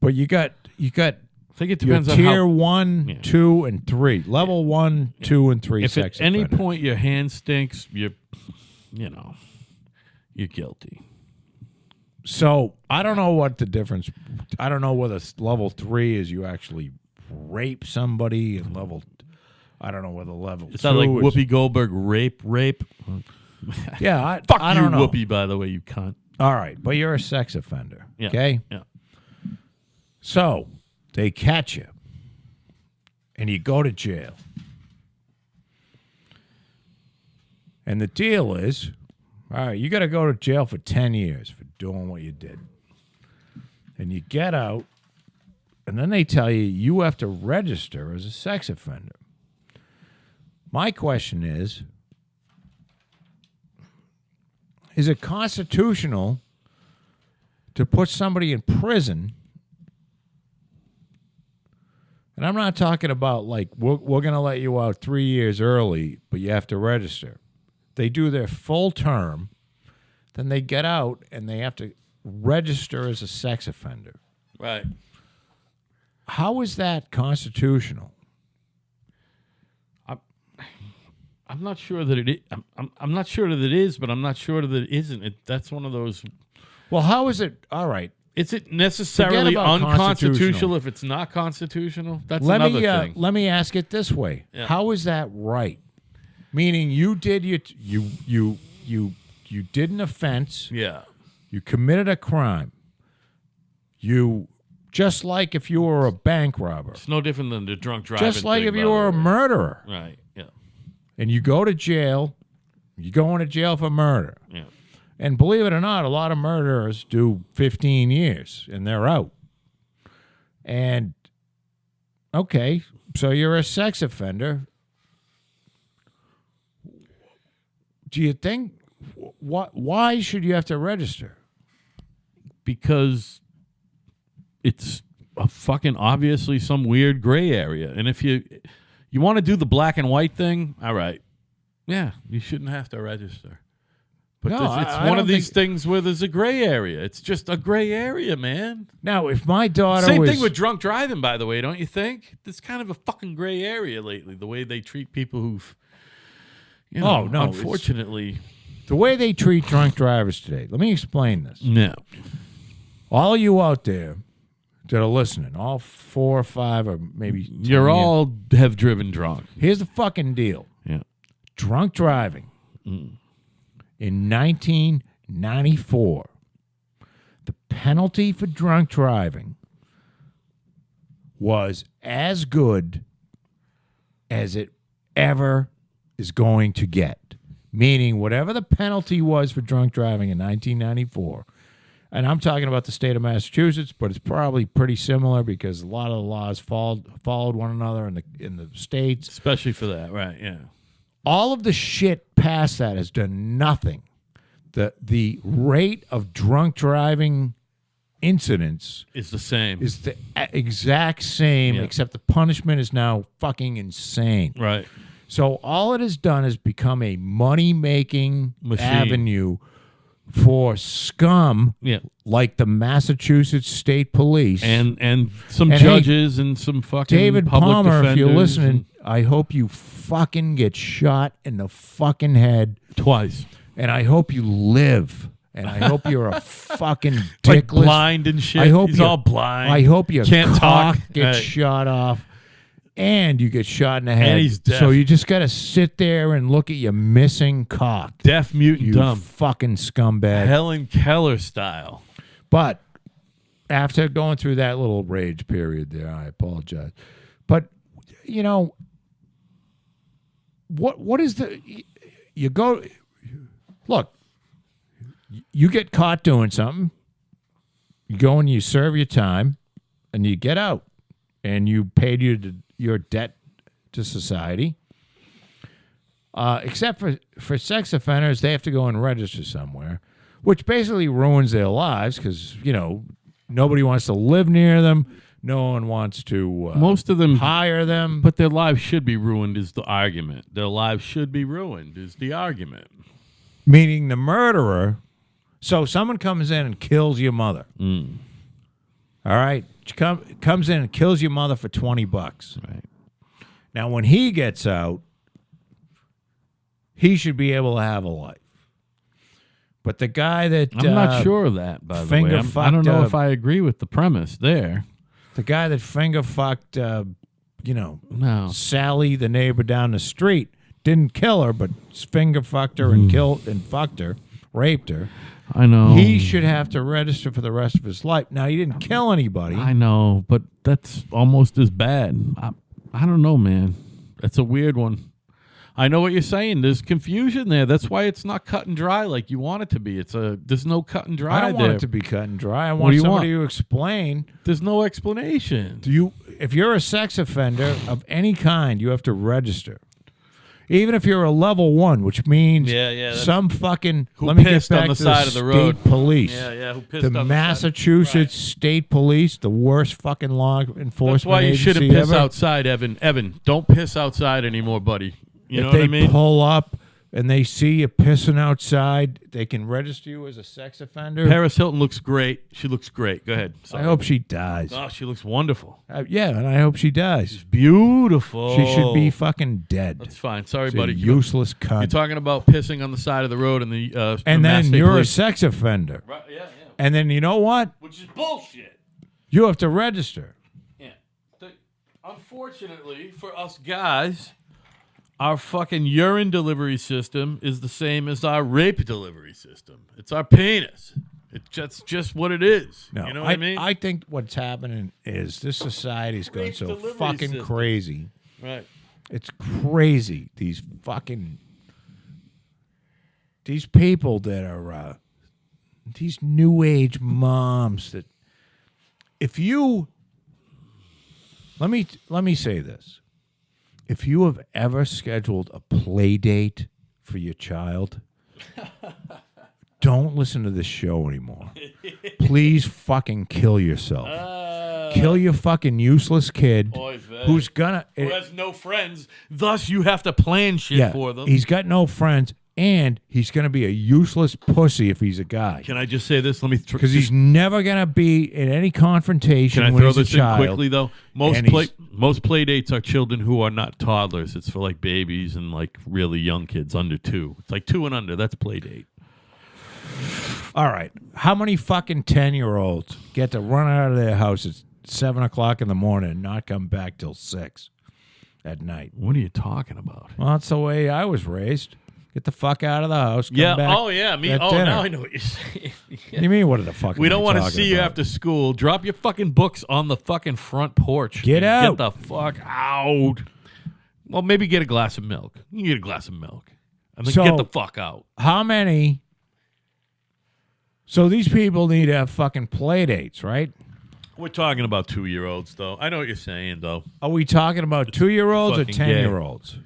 but you got I think it your depends on tier how. 1, 2, and 3. Level 1, 2, and 3 If sex at any offender. point your hand stinks, you're guilty. So I don't know what the difference. I don't know whether level 3 is you actually rape somebody, and level. I don't know whether level. It's 2 not like is, Whoopi Goldberg rape. Yeah, Fuck I you, don't know. Whoopi. By the way, you cunt. All right, but you're a sex offender. Yeah. Okay. Yeah. So they catch you, and you go to jail. And the deal is, all right, you got to go to jail for 10 years for doing what you did. And you get out, and then they tell you have to register as a sex offender. My question is it constitutional to put somebody in prison? And I'm not talking about like we're going to let you out 3 years early, but you have to register. They do their full term, then they get out and they have to register as a sex offender. Right. How is that constitutional? I'm not sure that it is. I'm not sure that it is, but I'm not sure that it isn't. That's one of those. Well, how is it? All right. Is it necessarily about unconstitutional constitutional. if it's not constitutional? That's Let another me thing. let me ask it this way: Yeah. How is that right? Meaning, you did you did an offense. Yeah. You committed a crime. You just like if you were a bank robber, It's no different than the drunk driving. just like thing, if by you the were a way. murderer, Right. Yeah. and you go to jail. You go into jail for murder. Yeah. And believe it or not, a lot of murderers do 15 years and they're out. And, okay, so you're a sex offender. Do you think, why should you have to register? Because it's a fucking obviously some weird gray area. And if you want to do the black and white thing, all right. Yeah, you shouldn't have to register. But No, it's I one don't of these think- things where there's a gray area. It's just a gray area, man. Now, if my daughter Same was... thing with drunk driving, by the way, don't you think? There's kind of a fucking gray area lately, the way they treat people who've, you know, Oh, no, unfortunately. The way they treat drunk drivers today, let me explain this. No. All you out there that are listening, all 4 or 5 or maybe 10 You're years, all have driven drunk. here's the fucking deal. Yeah. Drunk driving in 1994, the penalty for drunk driving was as good as it ever is going to get. Meaning, whatever the penalty was for drunk driving in 1994, and I'm talking about the state of Massachusetts, but it's probably pretty similar because a lot of the laws followed one another in the states. Especially for that, right? Yeah. All of the shit past that has done nothing. The rate of drunk driving incidents It's the same. is the exact same, Yeah. except the punishment is now fucking insane. Right. So all it has done is become a money-making Machine. avenue for scum Yeah. like the Massachusetts State Police. And some And hey, judges and some fucking David public Palmer, if you're defenders listening, I hope you fucking get shot in the fucking head. twice. And I hope you live. And I hope you're a fucking Like dickless. blind and shit. I hope He's you- all blind. I hope your Can't cock talk. gets Right. shot off. And you get shot in the head. he's deaf. So you just got to sit there and look at your missing cock. Deaf, mute, and You dumb. fucking scumbag. Helen Keller style. But after going through that little rage period there, I apologize. But, you know, what is the... You go... Look, you get caught doing something. You go and you serve your time, and you get out. And you paid your debt to society. Except for sex offenders, they have to go and register somewhere, which basically ruins their lives because, you know, nobody wants to live near them. No one wants to Most of them, hire them. but their lives should be ruined is the argument. Their lives should be ruined is the argument. Meaning the murderer. So someone comes in and kills your mother. All right? She comes in and kills your mother for $20. Right. Now, when he gets out, he should be able to have a life. But the guy that... I'm not sure of that, by the way. finger I don't know fucked, if I agree with the premise there. The guy that finger fucked, No. Sally, the neighbor down the street, didn't kill her, but finger fucked her and killed and fucked her, raped her. I know. He should have to register for the rest of his life. Now, he didn't kill anybody. I know, but that's almost as bad. I don't know, man. That's a weird one. I know what you're saying. There's confusion there. That's why it's not cut and dry like you want it to be. There's no cut and dry I don't there. want it to be cut and dry. I What want do you somebody want? to explain. There's no explanation. If you're a sex offender of any kind, you have to register. Even if you're a level 1, which means that's- some fucking Who let me get pissed on back the to side of the road. State police. Yeah, who pissed The on the side? Massachusetts State Police, the worst fucking law enforcement That's why you shouldn't agency piss ever. outside, Evan. Evan, don't piss outside anymore, buddy. You know If what they I mean? pull up and they see you pissing outside, they can register you as a sex offender. Paris Hilton looks great. She looks great. Go ahead. I Sorry. hope she dies. Oh, she looks wonderful. Yeah, and I hope she dies. Beautiful. She should be fucking dead. That's fine. Sorry, She's buddy. a useless You're cunt. talking about pissing on the side of the road and the And Mass then State you're Police. a sex offender. Right, yeah. And then you know what? Which is bullshit. You have to register. Yeah. Unfortunately for us guys, our fucking urine delivery system is the same as our rape delivery system. It's our penis. It's just what it is. No, You know what I mean? I think what's happening is this society's going Rape so delivery fucking system. crazy. Right. It's crazy. These people that are these new age moms that if you let me say this. If you have ever scheduled a play date for your child, don't listen to this show anymore. Please fucking kill yourself. Kill your fucking useless kid who's gonna Who has no friends, thus you have to plan shit for them. He's got no friends, and he's gonna be a useless pussy if he's a guy. Can I just say this? Let me Because he's never gonna be in any confrontation Can I when throw he's a this in child. quickly though? Most play dates are children who are not toddlers. It's for like babies and like really young kids under 2. It's like 2 and under. That's play date. All right, how many fucking 10-year-olds get to run out of their house at 7 o'clock in the morning and not come back till 6 at night? What are you talking about? Well, that's the way I was raised. Get the fuck out of the house. Come Yeah. back Oh yeah. Me. at Oh, dinner. now I know what you're saying. What do you mean? What are the fuck? We don't want to see you after school. Drop your fucking books on the fucking front porch. Get Get out. the fuck out. Well, maybe get a glass of milk. You can get a glass of milk. And then So- get the fuck out. How many? So these people need to have fucking play dates, right? We're talking about 2-year-olds, though. I know what you're saying, though. Are we talking about 2-year-olds or fucking gay. 10-year-olds?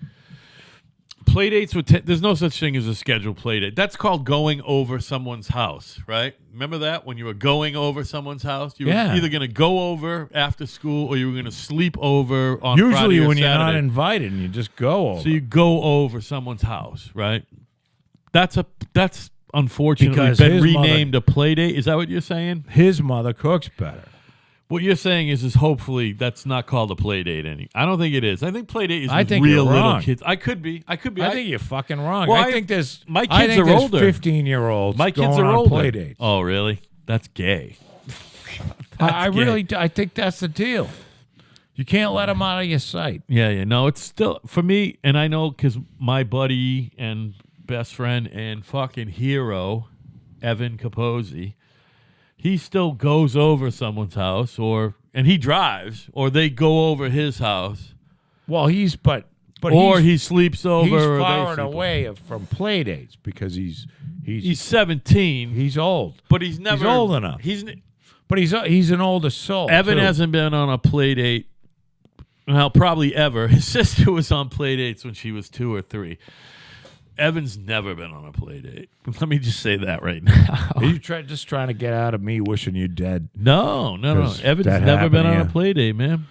Play dates with there's no such thing as a scheduled play date. That's called going over someone's house, right? Remember that when you were going over someone's house? You were Yeah. either going to go over after school or you were going to sleep over on Usually Friday or when you're not Saturday. invited and you just go over. So you go over someone's house, right? That's unfortunately Because been his renamed a play date. Is that what you're saying? His mother cooks better. What you're saying is hopefully that's not called a play date any. I don't think it is. I think play date is I with think real you're little wrong. kids. I could be. I think you're fucking wrong. Well, I think there's my I kids think are there's older. 15-year-olds. My kids going are on older. play dates. Oh, really? That's gay. I gay. really I think that's the deal. You can't let them out of your sight. Yeah. No, it's still for me, and I know because my buddy and best friend and fucking hero, Evan Capozzi, he still goes over someone's house, and he drives, or they go over his house, Well, but or he's, he sleeps over. he's or they far and sleep over. away from play dates because he's He's 17, old. but he's never old enough. But he's an older soul. Evan too. hasn't been on a play date. Well, probably ever. His sister was on play dates when she was 2 or 3. Evan's never been on a play date. Let me just say that right now. Are you just trying to get out of me wishing you dead? No. 'Cause Evan's that never been happened on to a you. play date, man.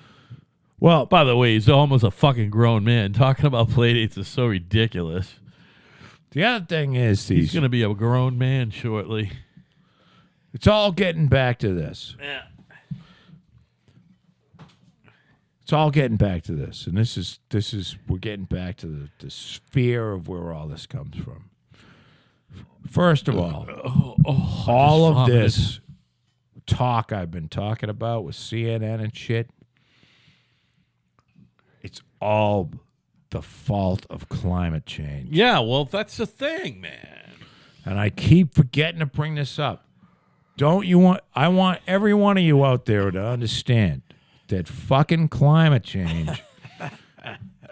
Well, By the way, he's almost a fucking grown man. Talking about play dates is so ridiculous. the other thing is He's going to be a grown man shortly. it's all getting back to this. Yeah. It's all getting back to this, and this is we're getting back to the sphere of where all this comes from. First of all, all of this talk I've been talking about with CNN and shit, it's all the fault of climate change. Yeah, well, that's the thing, man. And I keep forgetting to bring this up. I want every one of you out there to understand that fucking climate change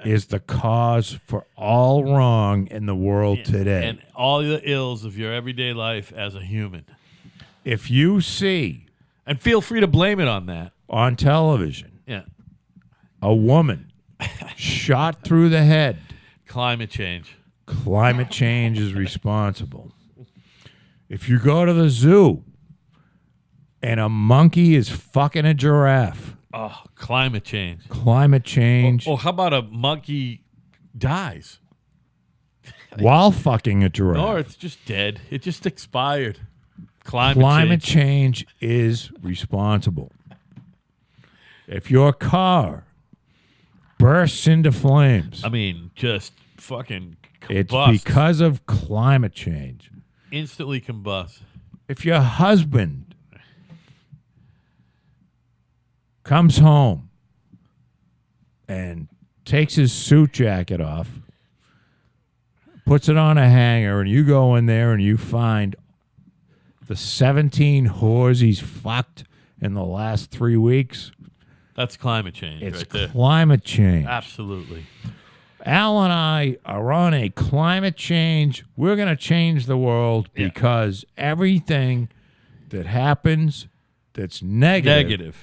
is the cause for all wrong in the world today. And all the ills of your everyday life as a human. If you see And feel free to blame it on that. on television Yeah. a woman shot through the head, Climate change. climate change is responsible. If you go to the zoo and a monkey is fucking a giraffe, Oh, climate change. climate change Or how about a monkey dies? while fucking a giraffe. Or it's just dead. It just expired. Climate Climate change. change is responsible. If your car bursts into flames, I mean, just fucking it's combust. because of climate change. Instantly combust. If your husband comes home and takes his suit jacket off, puts it on a hanger, and you go in there and you find the 17 whores he's fucked in the last 3 weeks, That's climate change it's right there. climate change. Absolutely. Al and I are on a climate change. We're going to change the world because everything that happens that's Negative.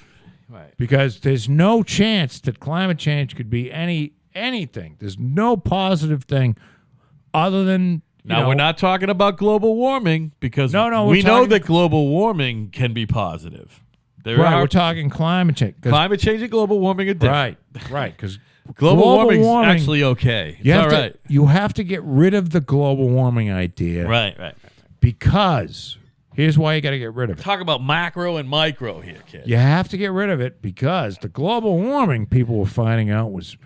Right. because there's no chance that climate change could be anything. There's no positive thing other than Now, we're not talking about global warming because No, we we're know talking- that global warming can be positive. There right. are We're talking climate change. 'Cause- climate change and global warming are different. right. Because Global warming's actually okay. It's all right. You have to get rid of the global warming idea, Right. because here's why you got to get rid of it. Talk about macro and micro here, kid. You have to get rid of it because the global warming people were finding out was,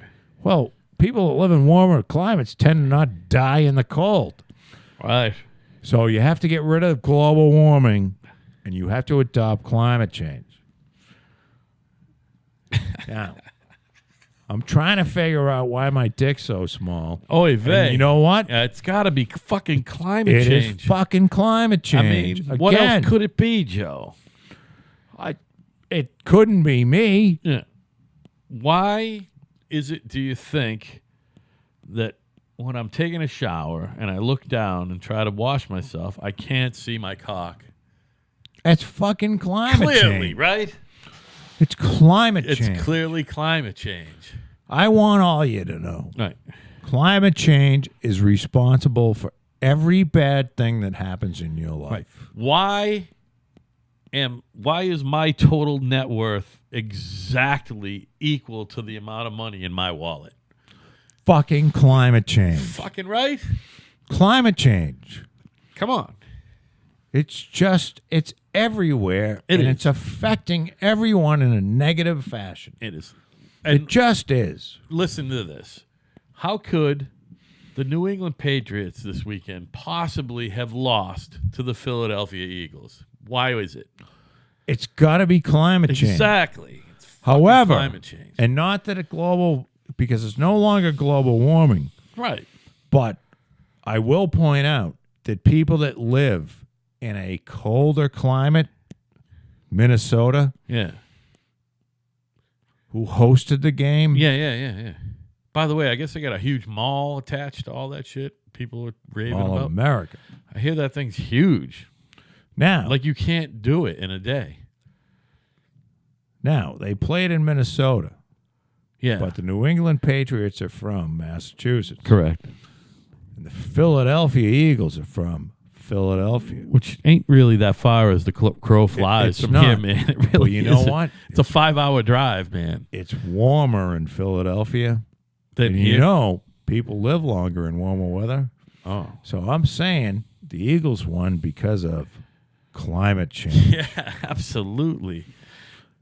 well, people that live in warmer climates tend to not die in the cold. Right. So you have to get rid of global warming and you have to adopt climate change. Now, I'm trying to figure out why my dick's so small. Oy And vey. you know what? It's got to be fucking climate It is change. fucking climate I change. mean, what Again, else could it be, Joe? it couldn't be me. Yeah. Why is it, do you think, that when I'm taking a shower and I look down and try to wash myself, I can't see my cock? It's fucking climate Clearly, change. right? It's climate It's change. clearly climate change. I want all you to know. Right. Climate change is responsible for every bad thing that happens in your life. Why is my total net worth exactly equal to the amount of money in my wallet? Fucking climate change. Fucking right? Climate change. Come on. It's everywhere. It and is. it's affecting everyone in a negative fashion. It is. It And just is. listen to this. How could the New England Patriots this weekend possibly have lost to the Philadelphia Eagles? Why is it? It's got to be climate change. Exactly. It's fucking However, climate change. and not that because it's no longer global warming, Right. but I will point out that people that live in a colder climate, Minnesota, Yeah. who hosted the game, Yeah. By the way, I guess they got a huge mall attached to all that shit people are raving all of about. America. I hear that thing's huge. Now, Like you can't do it in a day. they played in Minnesota, Yeah. but the New England Patriots are from Massachusetts. correct. And the Philadelphia Eagles are from Philadelphia. Which ain't really that far as the crow flies It's from not. here, man. It really Well, you know isn't. what? It's a 5-hour drive, man. It's warmer in Philadelphia. Then And you know, people live longer in warmer weather. Oh. So I'm saying the Eagles won because of climate change. Yeah, absolutely.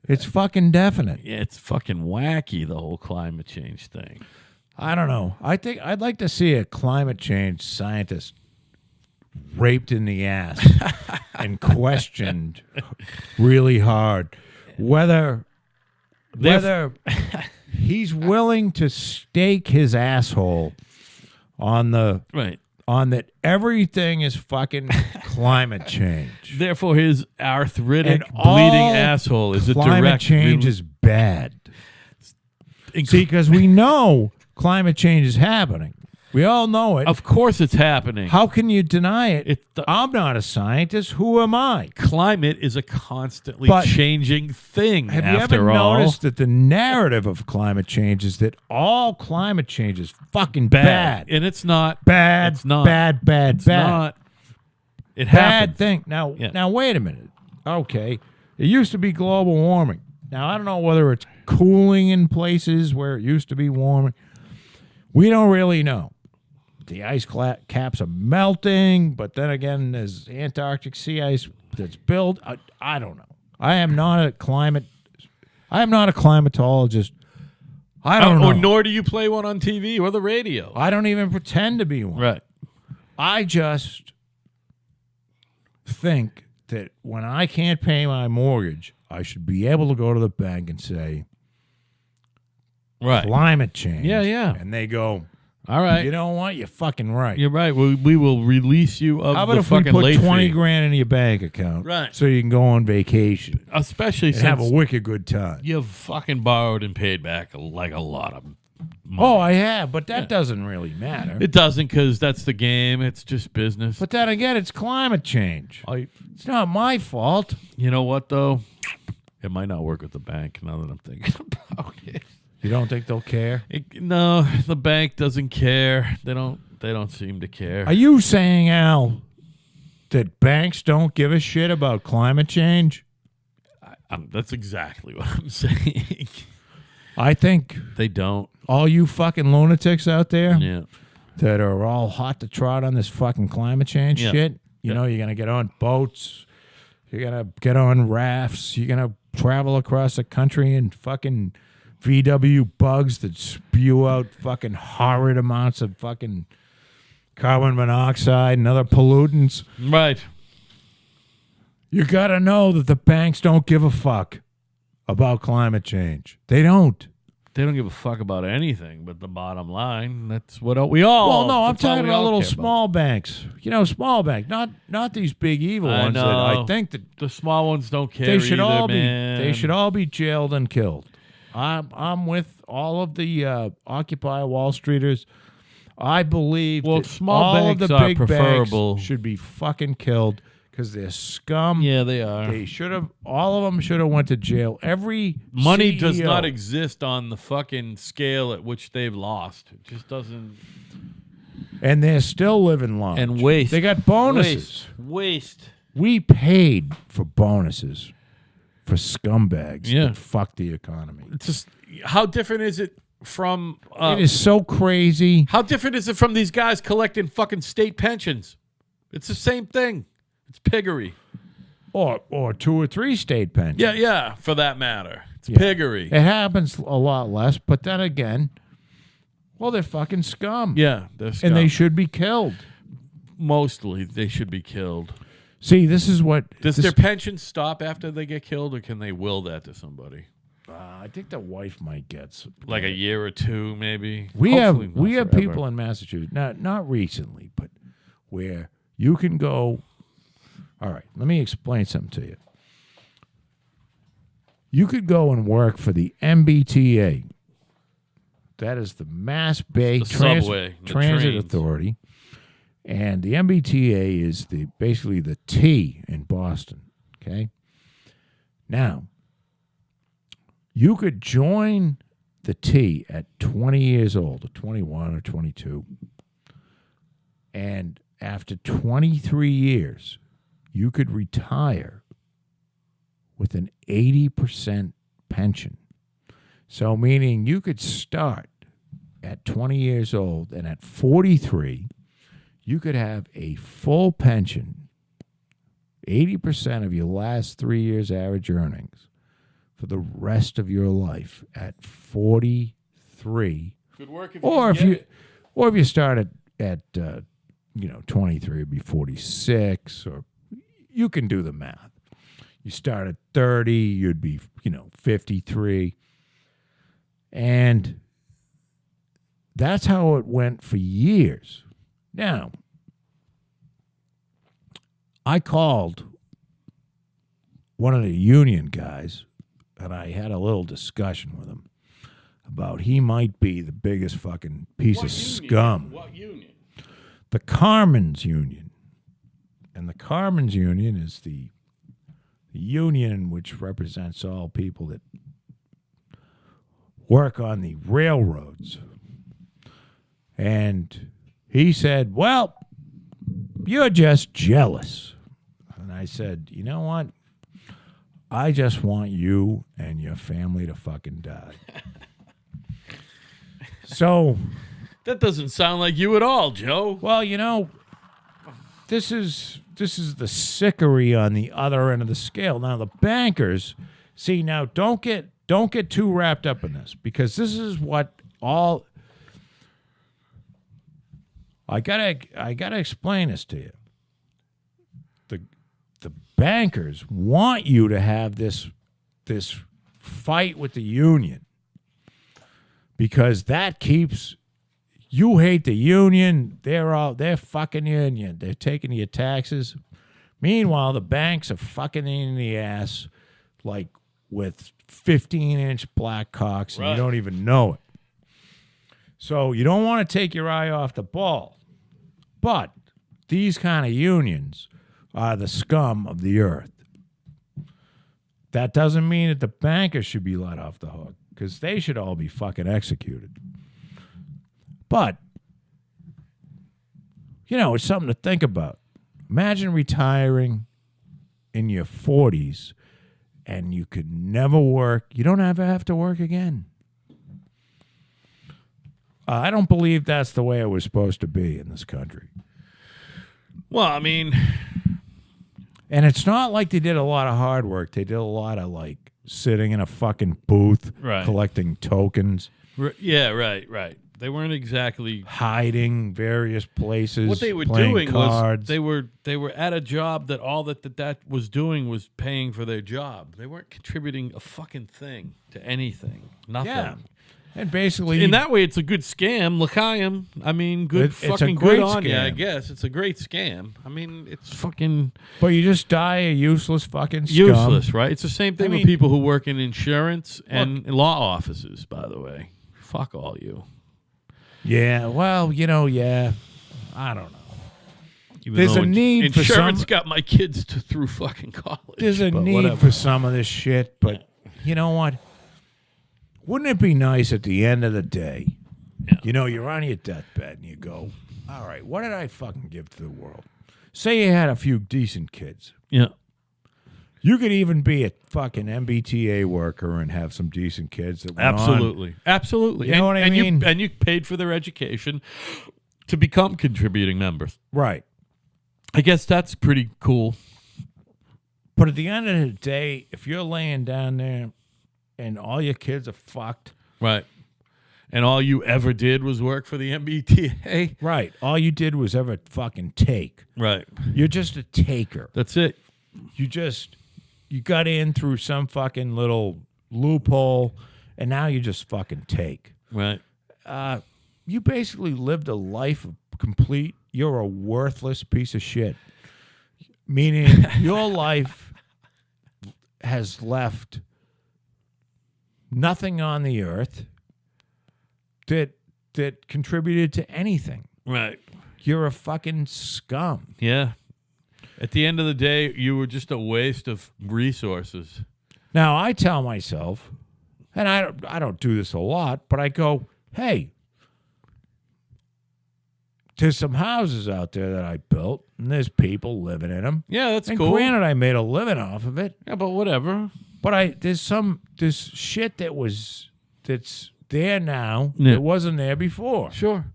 It's fucking definite. Yeah, it's fucking wacky, the whole climate change thing. I don't know. I think I'd like to see a climate change scientist raped in the ass and questioned really hard whether he's willing to stake his asshole on Right. that everything is fucking climate change. Therefore, his arthritic, And bleeding all asshole is a Climate direct... change is bad. See, because we know climate change is happening. We all know it. Of course it's happening. How can you deny it? It's I'm not a scientist. Who am I? Climate is a constantly But changing thing, Have you after ever all. noticed that the narrative of climate change is that all climate change is fucking bad? And it's not. Bad, It's not. bad, bad, It's bad. not. It Bad happens. thing. Now, Yeah. now, wait a minute. Okay, it used to be global warming. Now, I don't know whether it's cooling in places where it used to be warming. We don't really know. The ice caps are melting, but then again, there's Antarctic sea ice that's built. I don't know. I am not a climatologist. I don't know. Or nor do you play one on TV or the radio. I don't even pretend to be one. Right. I just think that when I can't pay my mortgage, I should be able to go to the bank and say, Right. climate change. Yeah, yeah. And they go, All right. you know what? You're fucking right. You're right. We will release you of How about the if we fucking put late 20 fee. grand in your bank account, Right. so you can go on vacation Especially and have a since wicked good time? you've fucking borrowed and paid back like a lot of money. Oh, I have, but that doesn't really matter. It doesn't, because that's the game. It's just business. But then again, it's climate change. It's not my fault. You know what, though? It might not work with the bank now that I'm thinking about it. You don't think they'll care? No, the bank doesn't care. They don't seem to care. Are you saying, Al, that banks don't give a shit about climate change? That's exactly what I'm saying. I think They don't. all you fucking lunatics out there Yeah. that are all hot to trot on this fucking climate change Yeah. shit, you know, you're going to get on boats, you're going to get on rafts, you're going to travel across the country in fucking VW bugs that spew out fucking horrid amounts of fucking carbon monoxide and other pollutants. Right. You got to know that the banks don't give a fuck about climate change. They don't. They don't give a fuck about anything but the bottom line. That's what we all. Well, no, I'm that's all talking we about all little care about. small banks. You know, small banks, not these big evil I ones that I know. think that The small ones don't care. they should either, all man. be. They should all be jailed and killed. I'm with all of the Occupy Wall Streeters. I believe Well, that small all banks of the are big preferable. banks should be fucking killed because they're scum. Yeah, they are. They should have. All of them should have went to jail. Every Money CEO, does not exist on the fucking scale at which they've lost. It just doesn't. and they're still living large. And waste. They got bonuses. Waste. We paid for bonuses for scumbags Yeah. that fuck the economy. It's just how different is it from? It is so crazy. How different is it from these guys collecting fucking state pensions? It's the same thing. It's piggery. Or 2 or 3 state pensions. Yeah, for that matter. It's piggery. It happens a lot less, but then again, well, they're fucking scum. Yeah, they're And scum. they should be killed. Mostly they should be killed. See, this is what... Does this- their pension stop after they get killed, or can they will that to somebody? I think the wife might get... Like a year or two, maybe? We Hopefully have not we have forever. people in Massachusetts, not recently, but where you can go... All right, let me explain something to you. You could go and work for the MBTA. That is the Mass Bay The subway, the Transit trains. Authority. And the MBTA is basically the T in Boston, okay? Now, you could join the T at 20 years old, or 21 or 22. And after 23 years, you could retire with an 80% pension. So meaning you could start at 20 years old, and at 43, you could have a full pension, 80% of your last 3 years' average earnings for the rest of your life at 43. Could work if Or you if can you, get it. or if you start at 23, it'd be 46, or you can do the math. You start at 30, you'd be 53, and that's how it went for years. Now, I called one of the union guys, and I had a little discussion with him about he might be the biggest fucking piece of scum. What union? The Carmen's Union. And the Carmen's Union is the union which represents all people that work on the railroads. And he said, well, you're just jealous. And I said, you know what? I just want you and your family to fucking die. So, That doesn't sound like you at all, Joe. well, this is the Suckery on the other end of the scale. Now the bankers, see, now don't get too wrapped up in this, because this is what all I gotta explain this to you. the bankers want you to have this fight with the union because that keeps you hate the union. They're fucking you. They're taking your taxes. Meanwhile, the banks are fucking in the ass like with 15-inch black cocks, and you don't even know it. So you don't want to take your eye off the ball. But these kind of unions are the scum of the earth. That doesn't mean that the bankers should be let off the hook, because they should all be fucking executed. But, it's something to think about. Imagine retiring in your 40s and you could never work. You don't ever have to work again. I don't believe that's the way it was supposed to be in this country. Well, I mean... And it's not like they did a lot of hard work. They did a lot of, like, sitting in a fucking booth, collecting tokens. Yeah, right. They weren't exactly hiding various places. What they were doing cards. Was they were at a job that all that was doing was paying for their job. They weren't contributing a fucking thing to anything. Nothing. Yeah. And basically, in that way, it's a good scam. L'chaim. I mean, it's a great on scam. you, I guess. It's a great scam. I mean, it's fucking... But you just die a useless fucking scum. Useless, right? It's the same thing with people who work in insurance and law offices, by the way. Fuck all you. Yeah, well, yeah. I don't know. Even there's a need for some... Insurance got my kids through fucking college. There's a need for some of this shit, but you know what? Wouldn't it be nice at the end of the day, you're on your deathbed and you go, all right, what did I fucking give to the world? Say you had a few decent kids. Yeah. You could even be a fucking MBTA worker and have some decent kids that went Absolutely. on. Absolutely. You know what I mean? And you paid for their education to become contributing members. Right. I guess that's pretty cool. But at the end of the day, if you're laying down there and all your kids are fucked. Right. And all you ever did was work for the MBTA. Right. All you did was ever fucking take. Right. You're just a taker. That's it. You got in through some fucking little loophole, and now you just fucking take. Right. You basically lived a life of complete, you're a worthless piece of shit. Meaning your life has left nothing on the earth that contributed to anything. Right. You're a fucking scum. Yeah. At the end of the day, you were just a waste of resources. Now, I tell myself, and I don't do this a lot, but I go, hey, there's some houses out there that I built, and there's people living in them. Yeah, that's and cool. Granted, I made a living off of it. Yeah, but whatever. But there's shit that's there now that wasn't there before. Sure.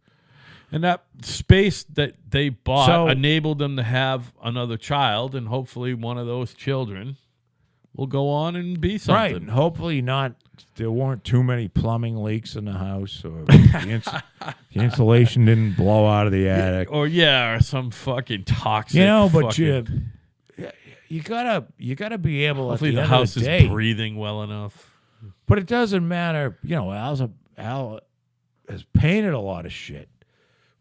And that space that they bought enabled them to have another child, and hopefully one of those children will go on and be something. Right. And hopefully there weren't too many plumbing leaks in the house, or the insulation didn't blow out of the attic. Or some fucking toxic but you gotta be able hopefully at the the end house of the day, is breathing well enough. But it doesn't matter. Al has painted a lot of shit.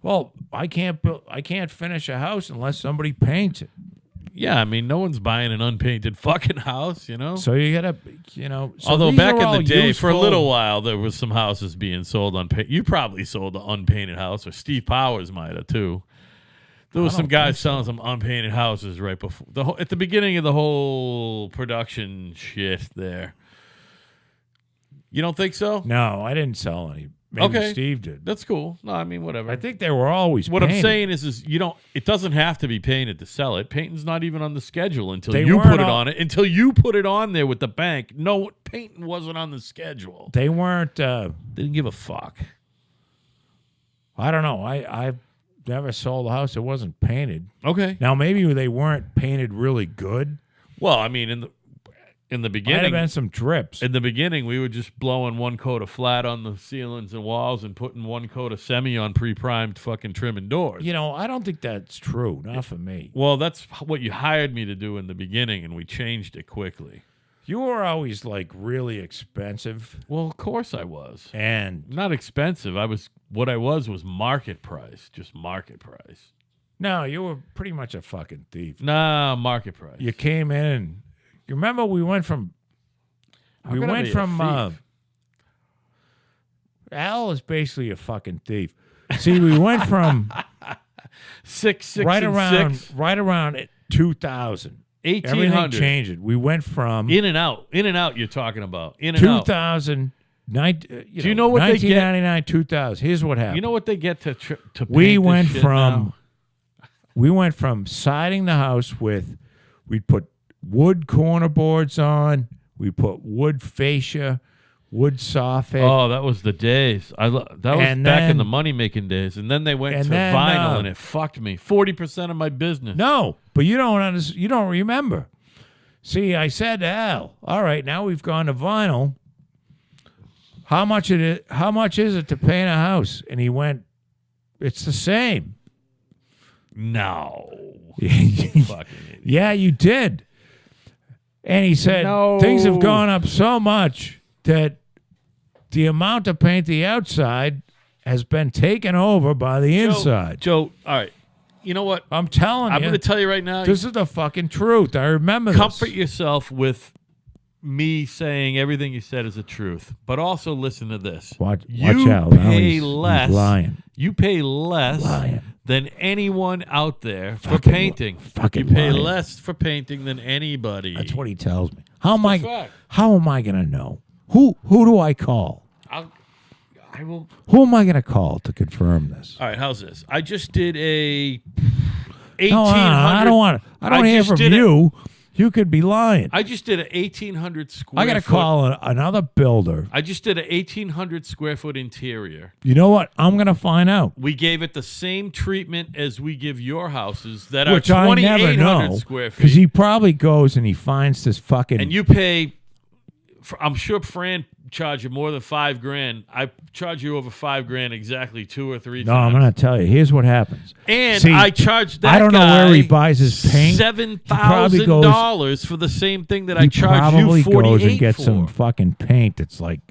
Well, I can't finish a house unless somebody paints it. Yeah, I mean, no one's buying an unpainted fucking house, So you gotta, So although back in the day, useful. for a little while, there was some houses being sold unpainted. You probably sold an unpainted house, or Steve Powers might have too. There was some guys selling some unpainted houses right before at the beginning of the whole production shit there. You don't think so? No, I didn't sell any. Maybe Steve did. That's cool. No, I mean, whatever. I think they were always What painted. I'm saying is it doesn't have to be painted to sell it. Painting's not even on the schedule until you put it on it. Until you put it on there with the bank. No, painting wasn't on the schedule. They weren't. Didn't give a fuck. I don't know. I've never sold a house that wasn't painted. Okay. Now maybe they weren't painted really good. Well, I mean, in in the Might have beginning, been some drips. in the beginning, we were just blowing one coat of flat on the ceilings and walls and putting one coat of semi on pre-primed fucking trim and doors. You know, I don't think that's true. Not for me. Well, that's what you hired me to do in the beginning, and we changed it quickly. You were always like really expensive, Well, of course I was. and Not expensive. What I was market price, just market price. no, you were pretty much a fucking thief. Nah, market price. You came in, and you remember we went from How could I be a thief? Al is basically a fucking thief. See, we went from six right and around six, 2000. Everything 1800. changed. It. We went from In and out. You're talking about in and out. 2000. Do you know what they get? 1999, 2000. Here's what happened. You know what they get to paint we this went shit from now? we went from siding the house with we'd put wood corner boards on, we put wood fascia, wood soffit. Oh, that was the days. That was And back in then- the money making days, and then they went and to then, vinyl, and it fucked me. 40% of my business. No, but you don't you don't remember. See, I said to Al, all right, now we've gone to vinyl. How much is it to paint a house? And he went, it's the same. No. Fucking idiot. Yeah, you did. And he said, No. things have gone up so much that the amount to paint the outside has been taken over by the inside. Joe, all right. You know what? I'm telling I'm you, going to tell you right now. this is the fucking truth. I remember Comfort this. yourself with me saying everything you said is the truth, but also listen to this. Watch you out. Now pay he's less. lying. You pay less Lying. than anyone out there for Fucking- painting. fucking you pay lying. less for painting than anybody. That's what he tells me. How am fact. I going to know? Who do I call? I will. Who am I going to call to confirm this? All right, how's this? I just did a 1800. No, I don't want to. I don't hear just from did you. You could be lying. I just did an 1800 square. I got to foot- call another builder. I just did an 1800 square foot interior. You know what? I'm going to find out. We gave it the same treatment as we give your houses that Which are I never 2,800 know. square Because feet. he probably goes and he finds this fucking. And you pay. I'm sure Fran charged you more than $5,000. I charge you over $5,000 exactly 2 or 3 no, times. I'm going to tell you. Here's what happens. And See, I charged that I don't know guy where he buys his paint. $7,000 for the same thing that I He charge probably you $48 goes and gets for. some fucking paint that's like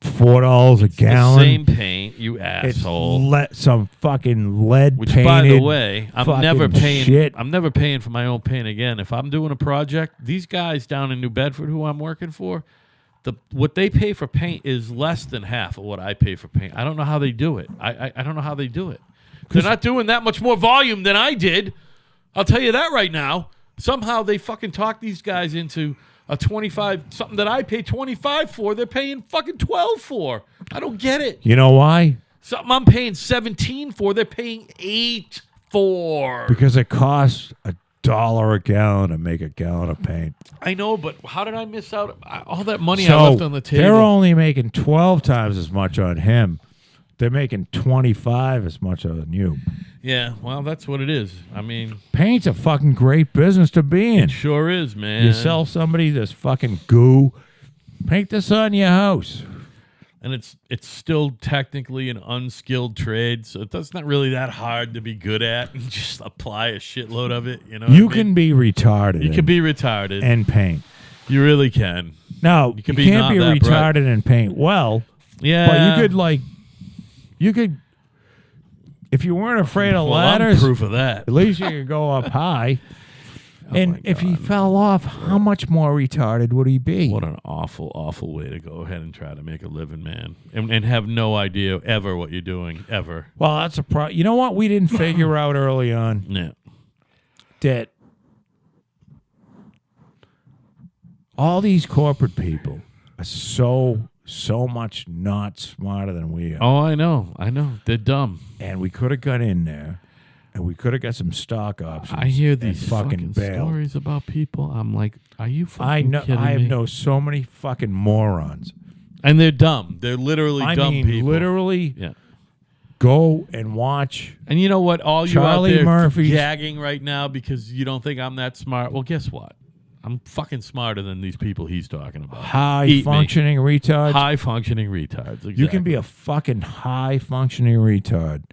$4 a the gallon. same paint, you It's asshole. some fucking lead Which, painted. by the way, I'm fucking never paying. shit. I'm never paying for my own paint again. If I'm doing a project, these guys down in New Bedford who I'm working for, what they pay for paint is less than half of what I pay for paint. I don't know how they do it. I don't know how they do it. They're not doing that much more volume than I did. I'll tell you that right now. Somehow they fucking talk these guys into a 25, something that I pay 25 for. They're paying fucking 12 for. I don't get it. You know why? Something I'm paying 17 for, they're paying 8 for. Because it costs $1 a gallon to make a gallon of paint. I know, but how did I miss out all that money So I left on the table? they're only making 12 times as much on him. They're making 25 as much on you. Yeah, well, that's what it is. I mean, Paint's a fucking great business to be in. sure is, man. You sell somebody this fucking goo. Paint this on your house. And it's still technically an unskilled trade, so it's not really that hard to be good at. And just apply a shitload of it. You know, You what I mean? can be retarded. You can be retarded. and paint. You really can. No, You you, can be can't not be that bright. retarded and paint well. Yeah, But you could, if you weren't afraid of Well, I'm ladders, proof of that. at least you could go up high. And if he fell off, how much more retarded would he be? What an awful, awful way to go ahead and try to make a living, man, and have no idea ever what you're doing ever. Well, that's a problem. You know what we didn't figure out early on? Yeah. That all these corporate people are so much not smarter than we are. Oh, I know. They're dumb. And we could have got in there, and we could have got some stock options. I hear and these fucking bailed. stories about people. I'm like, are you fucking I know. kidding I me? know so many fucking morons. And they're dumb. They're literally I dumb mean, people. literally Yeah. go and watch. And you know what? All you Charlie out there Murphy's- gagging right now because you don't think I'm that smart. Well, guess what? I'm fucking smarter than these people he's talking about. High functioning retards. High functioning retards. Exactly. You can be a fucking high functioning retard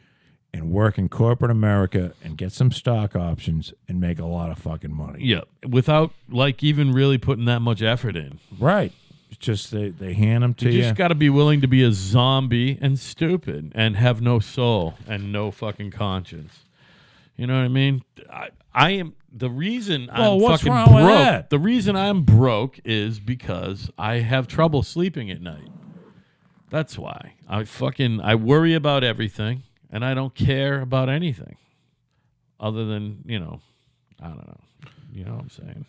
and work in corporate America and get some stock options and make a lot of fucking money. Yeah, without like even really putting that much effort in. Right. It's just they hand them to You you. just got to be willing to be a zombie and stupid and have no soul and no fucking conscience. You know what I mean? I am the reason I'm what's fucking wrong with broke. that? The reason I'm broke is because I have trouble sleeping at night. That's why. I worry about everything and I don't care about anything other than, I don't know. You know what I'm saying?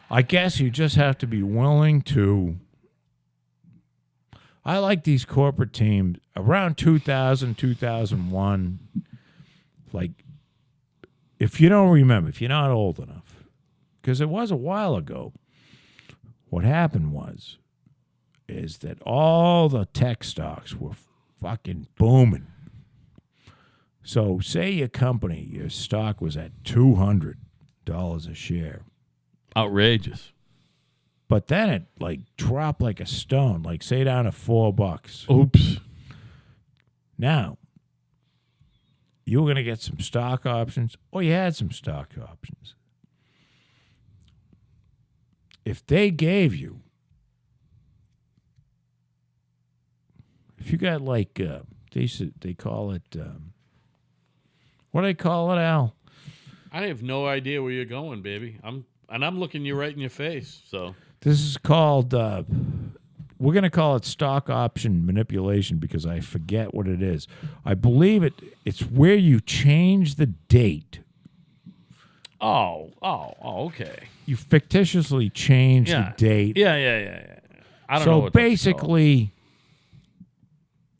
I guess you just have to be willing to. I like these corporate teams around 2000, 2001. Like, if you don't remember, if you're not old enough, because it was a while ago, what happened is that all the tech stocks were fucking booming. So say your company, your stock was at $200 a share. Outrageous. But then it like dropped like a stone, like say down to $4. Oops. Now, you were going to get some stock options, or you had some stock options. If they gave you, if you got like, they call it, what do they call it, Al? I have no idea where you're going, baby. I'm looking you right in your face. So This is called, we're going to call it stock option manipulation because I forget what it is. I believe it's where you change the date. Oh, okay. You fictitiously change the date. Yeah. I don't know. So what that's called. basically,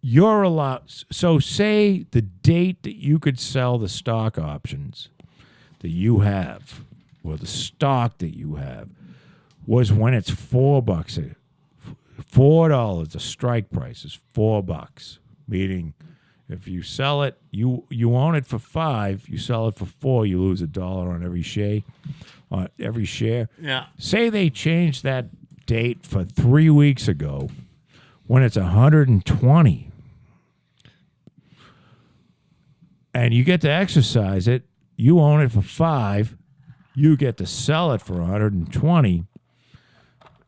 you're allowed. So say the date that you could sell the stock options that you have, or the stock that you have, was when it's $4. $4. The strike price is $4. Meaning, if you sell it, you own it for $5. You sell it for $4. You lose $1 on every share. Yeah. Say they changed that date for 3 weeks ago, when it's 120, and you get to exercise it. You own it for $5. You get to sell it for 120.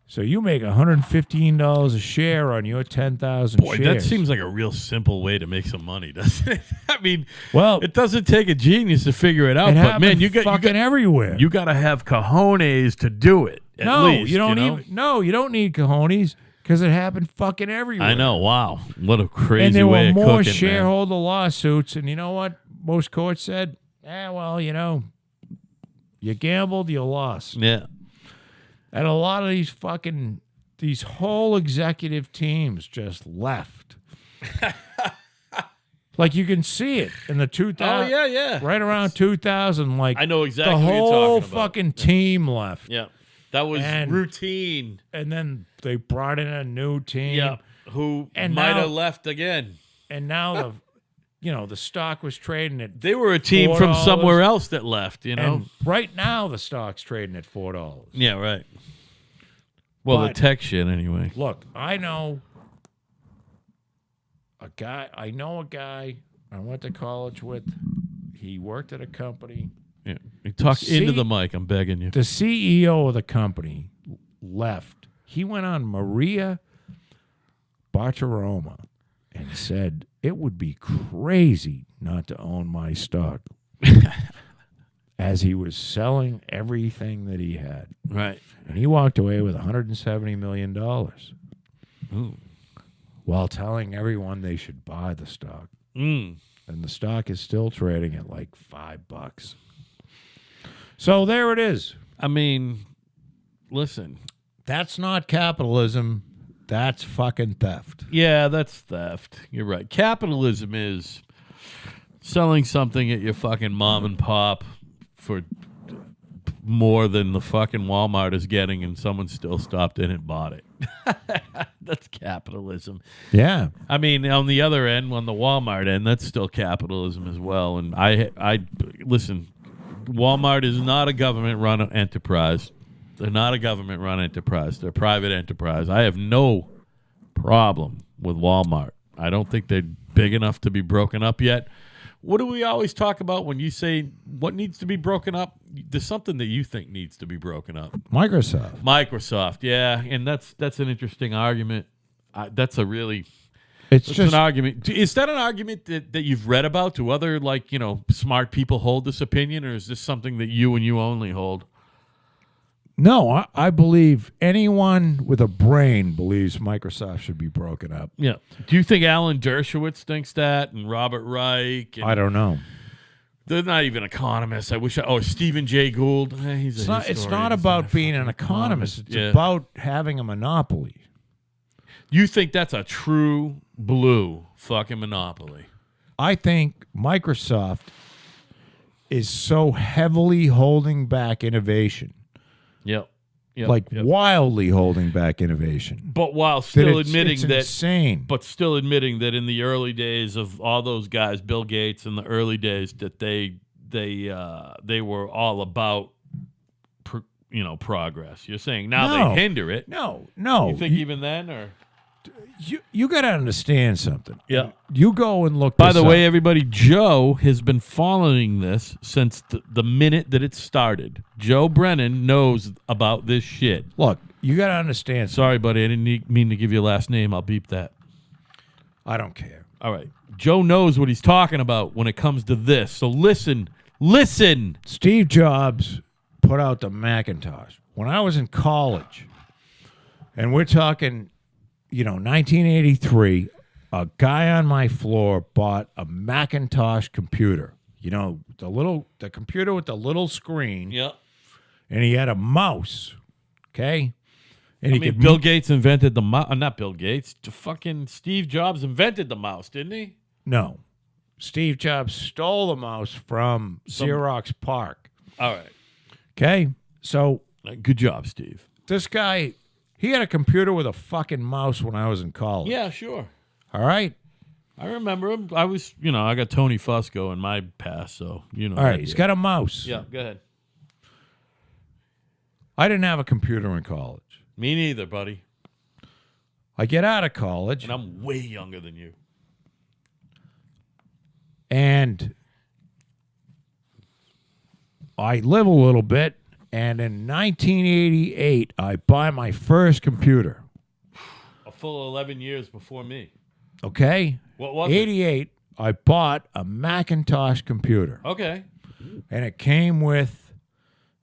So you make $115 a share on your 10,000 Boy, shares. that seems like a real simple way to make some money, doesn't it? I mean, well. it doesn't take a genius to figure it out. It But happens man, you fucking got everywhere. you got to have cojones to do it. At no, least, you don't know? even. No, you don't need cojones because it happened fucking everywhere. I know. Wow, what a crazy And there way were of more cooking, shareholder lawsuits, and you know what? Most courts said, well, you gambled, you lost. man. Yeah. And a lot of these whole executive teams just left. Like you can see it in the 2000. Oh yeah. Right around 2000, like I know exactly the what you're whole talking about. fucking team left. Yeah, that was And- routine. And then they brought in a new team. Yeah, who And might now- have left again. And now the stock was trading at They were a team from $4. somewhere else that left. You know. And right now the stock's trading at $4. Yeah. Right. Well, But- the tech shit anyway. Look, I know a guy I went to college with. He worked at a company. Yeah. You talk See- into the mic. I'm begging you. The CEO of the company left. He went on Maria Bartiromo and said it would be crazy not to own my stock as he was selling everything that he had. Right. And he walked away with $170 million Ooh. while telling everyone they should buy the stock. Mm. And the stock is still trading at like $5. So there it is. I mean, listen. That's not capitalism. That's fucking theft. Yeah, that's theft. You're right. Capitalism is selling something at your fucking mom and pop for more than the fucking Walmart is getting, and someone still stopped in and bought it. That's capitalism. Yeah. I mean, on the other end, on the Walmart end, that's still capitalism as well. And I listen. Walmart is not a government-run enterprise. They're not a government-run enterprise. They're a private enterprise. I have no problem with Walmart. I don't think they're big enough to be broken up yet. What do we always talk about when you say what needs to be broken up? There's something that you think needs to be broken up. Microsoft, yeah, and that's an interesting argument. That's It's an just argument. Is that an argument that you've read about? Do other smart people hold this opinion, or is this something that you and you only hold? no. I believe anyone with a brain believes Microsoft should be broken up. Yeah. Do you think Alan Dershowitz thinks that, and Robert Reich? And I don't know. they're not even economists. I wish. Stephen Jay Gould. He's It's a not. It's historian. not He's about not a being an fucking economist. It's Yeah. about having a monopoly. You think that's a true blue fucking monopoly? I think Microsoft is so heavily holding back innovation, Yep. wildly holding back innovation. But while that still it's admitting that, insane. but still admitting that in the early days of all those guys, Bill Gates in the early days, that they were all about progress. You're saying now No. they hinder it. No. You think even then, or You got to understand something. yeah. You go and look. By this the up. way, everybody, Joe has been following this since the minute that it started. Joe Brennan knows about this shit. Look, you got to understand. Sorry, buddy, I didn't mean to give you a last name. I'll beep that. I don't care. All right. Joe knows what he's talking about when it comes to this. So listen. Steve Jobs put out the Macintosh when I was in college, and we're talking, 1983. A guy on my floor bought a Macintosh computer. The computer with the little screen, Yeah. and he had a mouse. Okay, and Bill Gates invented the mouse. Not Bill Gates. Fucking Steve Jobs invented the mouse, didn't he? No, Steve Jobs stole the mouse from Xerox PARC. All right. Okay, so Good job, Steve. this guy, he had a computer with a fucking mouse when I was in college. Yeah, sure. All right. I remember him. I was, I got Tony Fusco in my past, so All right. He's got a mouse. Yeah, go ahead. I didn't have a computer in college. Me neither, buddy. I get out of college And I'm way younger than you. and I live a little bit. And in 1988, I buy my first computer. A full 11 years before me. Okay. What was it? 88, I bought a Macintosh computer. Okay. And it came with,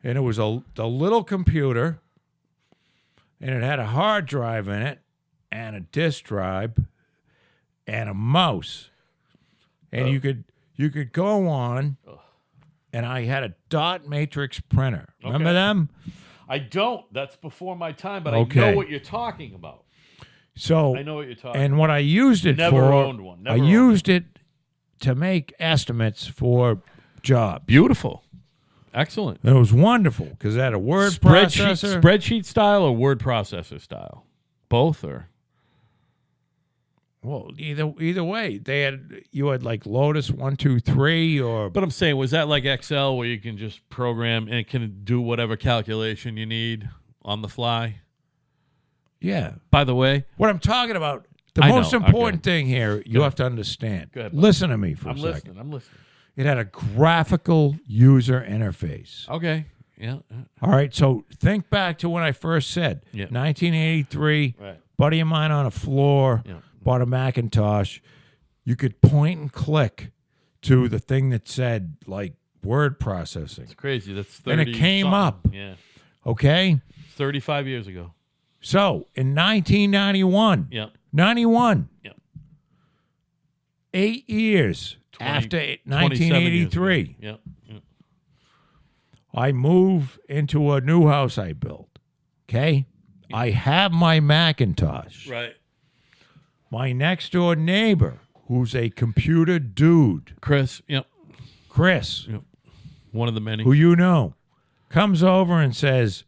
and it was the little computer, and it had a hard drive in it, and a disk drive, and a mouse, and you could go on, and I had a dot matrix printer. Remember Okay. them? I don't. That's before my time, but I Okay. know what you're talking about. So, I know what you're talking and what I used it Never for, owned one. Never I owned used it to make estimates for jobs. Beautiful. Excellent. And it was wonderful because it had a word processor. Spreadsheet style or word processor style? Both or? Well, either way, you had like Lotus 1, 2, 3, or But I'm saying, was that like Excel where you can just program and it can do whatever calculation you need on the fly? yeah. By the way, What I'm talking about, the I most know, important okay. thing here, you have to understand. Go ahead, bud. Listen to me for I'm a second. listening. I'm listening. It had a graphical user interface. Okay. Yeah. All right, so think back to when I first said, Yeah. 1983, Right. buddy of mine on a floor Yeah. bought a Macintosh. You could point and click to the thing that said, like, word processing. It's crazy. That's 30 And it came something. up. Yeah. Okay? 35 years ago. So, in 1991, Yeah. 91, Yeah. 8 years 20 after 27 years ago. 1983, Yeah. Yeah. I move into a new house I built. Okay? I have my Macintosh. Right. My next door neighbor, who's a computer dude, Chris. Yep. Chris, One of the many. who you know, comes over and says,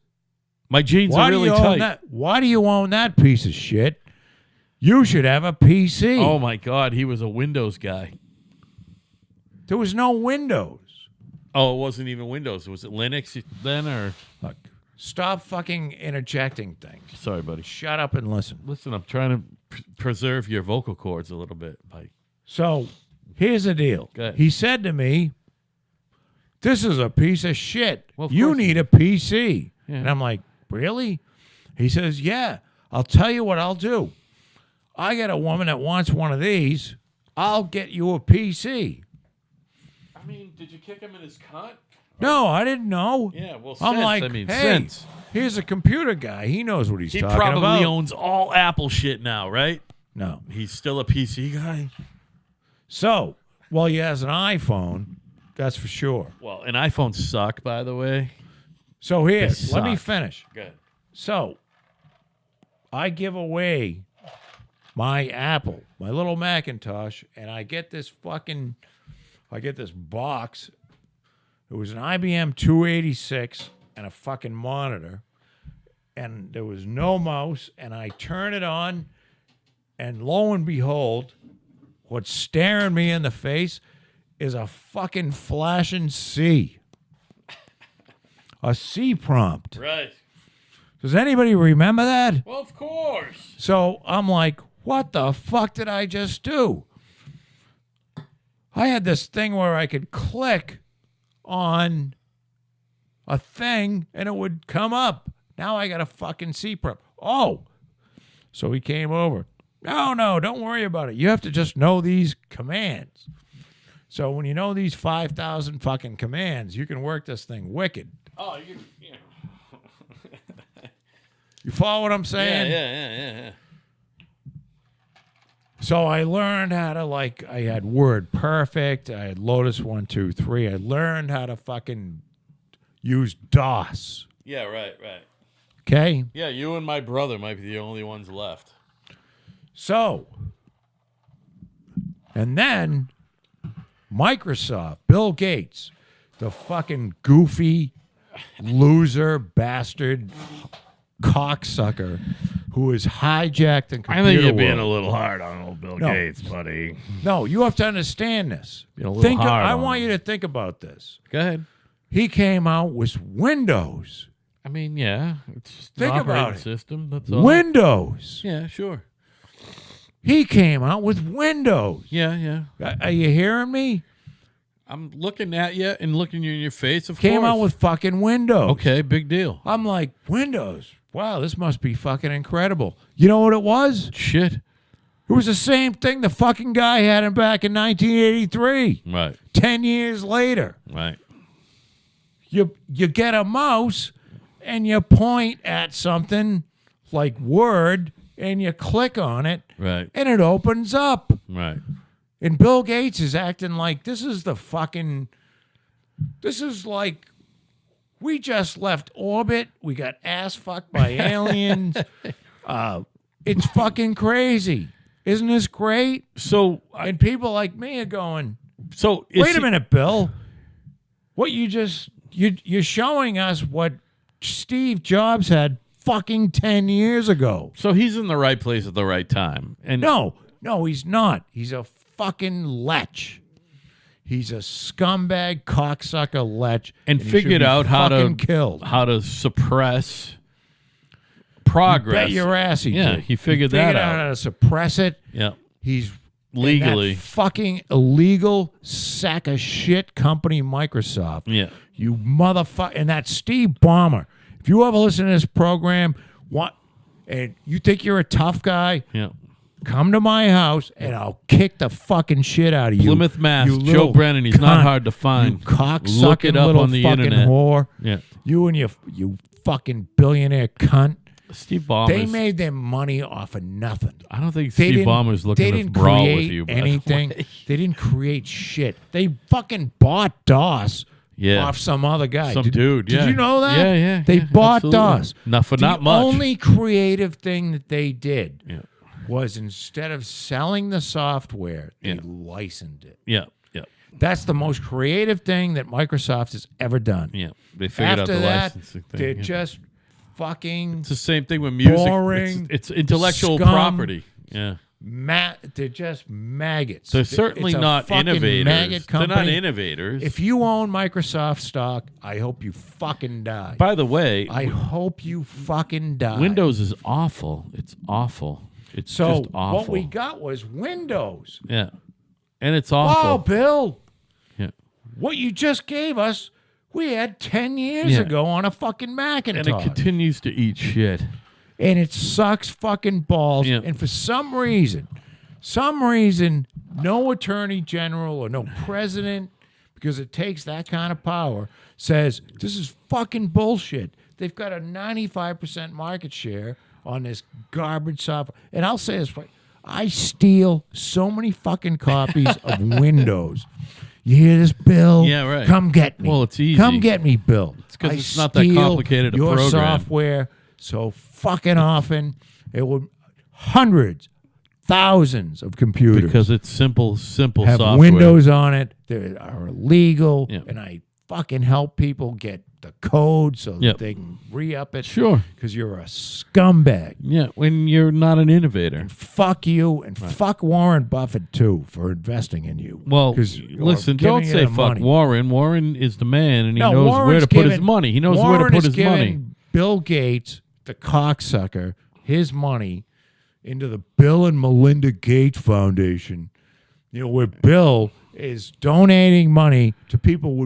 My jeans Why are do really you tight. own that? Why do you own that piece of shit? You should have a PC. Oh my God, he was a Windows guy. There was no Windows. Oh, it wasn't even Windows. Was it Linux then, or Look, Stop fucking interjecting things. Sorry, buddy. Shut up and listen. Listen, I'm trying to preserve your vocal cords a little bit. So here's the deal. Go ahead. He said to me, "This is a piece of shit. Well, of you course need a PC." Yeah. And I'm like, "Really?" He says, "Yeah. I'll tell you what I'll do. I got a woman that wants one of these. I'll get you a PC." I mean, did you kick him in his cunt? No, I didn't know. Yeah, well, I'm sense, like, I mean, hey, sense. here's a computer guy. He knows what he's He talking probably about. owns all Apple shit now, right? No. He's still a PC guy. So, well, he has an iPhone. That's for sure. Well, and iPhones suck, by the way. So here, They let me suck. finish. Good. So, I give away my Apple, my little Macintosh, and I get this box. It was an IBM 286 and a fucking monitor, and there was no mouse, and I turn it on, and lo and behold, what's staring me in the face is a fucking flashing C. A C prompt. Right. Does anybody remember that? Well, of course. So I'm like, what the fuck did I just do? I had this thing where I could click on a thing and it would come up. Now I got a fucking C prep. Oh. So he came over. No, don't worry about it. You have to just know these commands. So when you know these 5,000 fucking commands, you can work this thing wicked. Oh, You follow what I'm saying? Yeah. So I learned how to, I had Word Perfect. I had Lotus 1, 2, 3. I learned how to fucking use DOS. Yeah, right. Okay? Yeah, you and my brother might be the only ones left. So, and then Microsoft, Bill Gates, the fucking goofy, loser, bastard, cocksucker who has hijacked the computer I think you're world. being a little hard on old Bill No. Gates, buddy. No, you have to understand this. Being a little hard I on want him. you to think about this. Go ahead. He came out with Windows. I mean, yeah, it's just Think an about operating it. system. That's all. Windows. Yeah, sure. He came out with Windows. Yeah. Are you hearing me? I'm looking at you and looking you in your face. Of Came course. out with fucking Windows. Okay, big deal. I'm like, Windows. Wow, this must be fucking incredible. You know what it was? Shit. It was the same thing the fucking guy had him back in 1983. Right. 10 years later. Right. You get a mouse and you point at something like Word and you click on it Right. and it opens up. Right. And Bill Gates is acting like this is like we just left orbit. We got ass fucked by aliens. It's fucking crazy. Isn't this great? So, And people like me are going, so wait a minute, Bill. What you're showing us what Steve Jobs had fucking 10 years ago. So he's in the right place at the right time. And No, he's not. He's a fucking lech. He's a scumbag, cocksucker lech. and he should figured be out fucking killed. how to suppress progress. Bet your ass he Yeah, did. he figured that out. how to suppress it. Yeah. He's Legally. in that fucking illegal sack of shit company, Microsoft. Yeah. You motherfucker. And that Steve Ballmer. If you ever listen to this program, and you think you're a tough guy, Yeah. come to my house and I'll kick the fucking shit out of you. Plymouth, Mass. you Joe little Brennan. He's not cunt. hard to find. You cocksucking Look it up little on the fucking internet. whore. Yeah. You and you fucking billionaire cunt. Steve Ballmer. They made their money off of nothing. I don't think They Steve didn't- Ballmer's they looking to didn't brawl create with you. by the anything. way. They didn't create shit. They fucking bought DOS Yeah. off some other guy. Some dude, yeah. Did you know that? Yeah, They yeah, bought absolutely. DOS. Not for not much. The only creative thing that they did Yeah. was instead of selling the software, they Yeah. licensed it. Yeah. That's the most creative thing that Microsoft has ever done. Yeah. They figured After out the that, licensing thing. they're yeah. just fucking It's the same thing with music. boring, It's intellectual scum. property. Yeah. they're just maggots. They're certainly It's a not fucking innovators. maggot They're not company. innovators. If you own Microsoft stock, I hope you fucking die. By the way, I hope you fucking die. Windows is awful. It's awful. It's So just awful. what we got was Windows. Yeah. And it's awful. Oh, Bill, Yeah. what you just gave us, we had 10 years Yeah. ago on a fucking Macintosh. And it continues to eat shit. And it sucks fucking balls. Yeah. And for some reason, no attorney general or no president, because it takes that kind of power, says this is fucking bullshit. They've got a 95% market share on this garbage software. And I'll say this, I steal so many fucking copies of Windows. You hear this, Bill? Yeah, right. Come get me. Well, it's easy. Come get me, Bill. It's 'cause I it's not that steal complicated a your program. software so fucking often. It would hundreds, thousands of computers Because it's simple have software. Windows on it. They are illegal, Yeah. and I fucking help people get the code so Yep. that they can re-up it. Sure. Because you're a scumbag. Yeah, when you're not an innovator. Fuck you, and fuck Warren Buffett too for investing in you. Well, 'Cause you're listen, giving don't you say the fuck money. Warren. Warren is the man, and he No, knows where Warren's to put his giving- money. He knows Warren where to put is his money. giving Bill Gates, the cocksucker, his money into the Bill and Melinda Gates Foundation. You know, where Bill is donating money to people who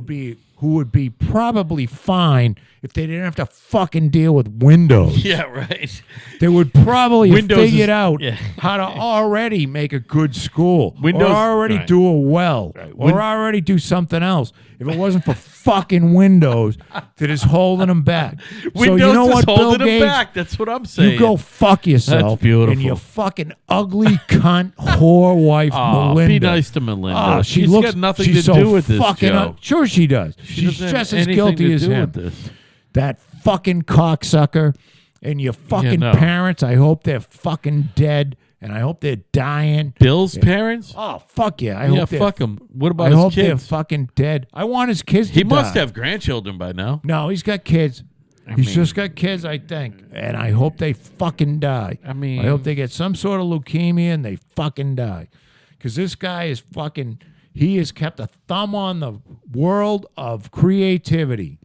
would be probably fine if they didn't have to fucking deal with Windows. Yeah, right. They would probably have Windows figured is- out yeah. how to already make a good school, Windows- or already right. do it well, or already do something else. If it wasn't for fucking Windows that is holding them back. Windows so you know is what, Bill holding him Gates? back. That's what I'm saying. You go fuck yourself. That's beautiful. And your fucking ugly cunt whore wife, Aw, Melinda. be nice to Melinda. Ah, She's got nothing she's to so do with this, fucking Joe. Sure she does. She She's doesn't have just as anything guilty to as do him. with this. That fucking cocksucker and your fucking no. parents, I hope they're fucking dead, and I hope they're dying. Bill's parents? Oh, fuck yeah. I Yeah, hope they're fuck him. What I about his hope they're kids? fucking dead. I want his kids to He must die. have grandchildren by now. No, he's got kids. He's mean- just got kids, I think. And I hope they fucking die. I mean- I hope they get some sort of leukemia and they fucking die. Because this guy is fucking, he has kept a thumb on the world of creativity.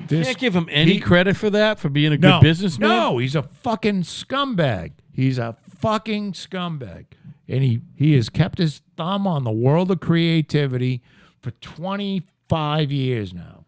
This, Can't give him any credit for that, for being a good no, businessman? No, he's a fucking scumbag. He's a fucking scumbag. And he has kept his thumb on the world of creativity for 25 years now.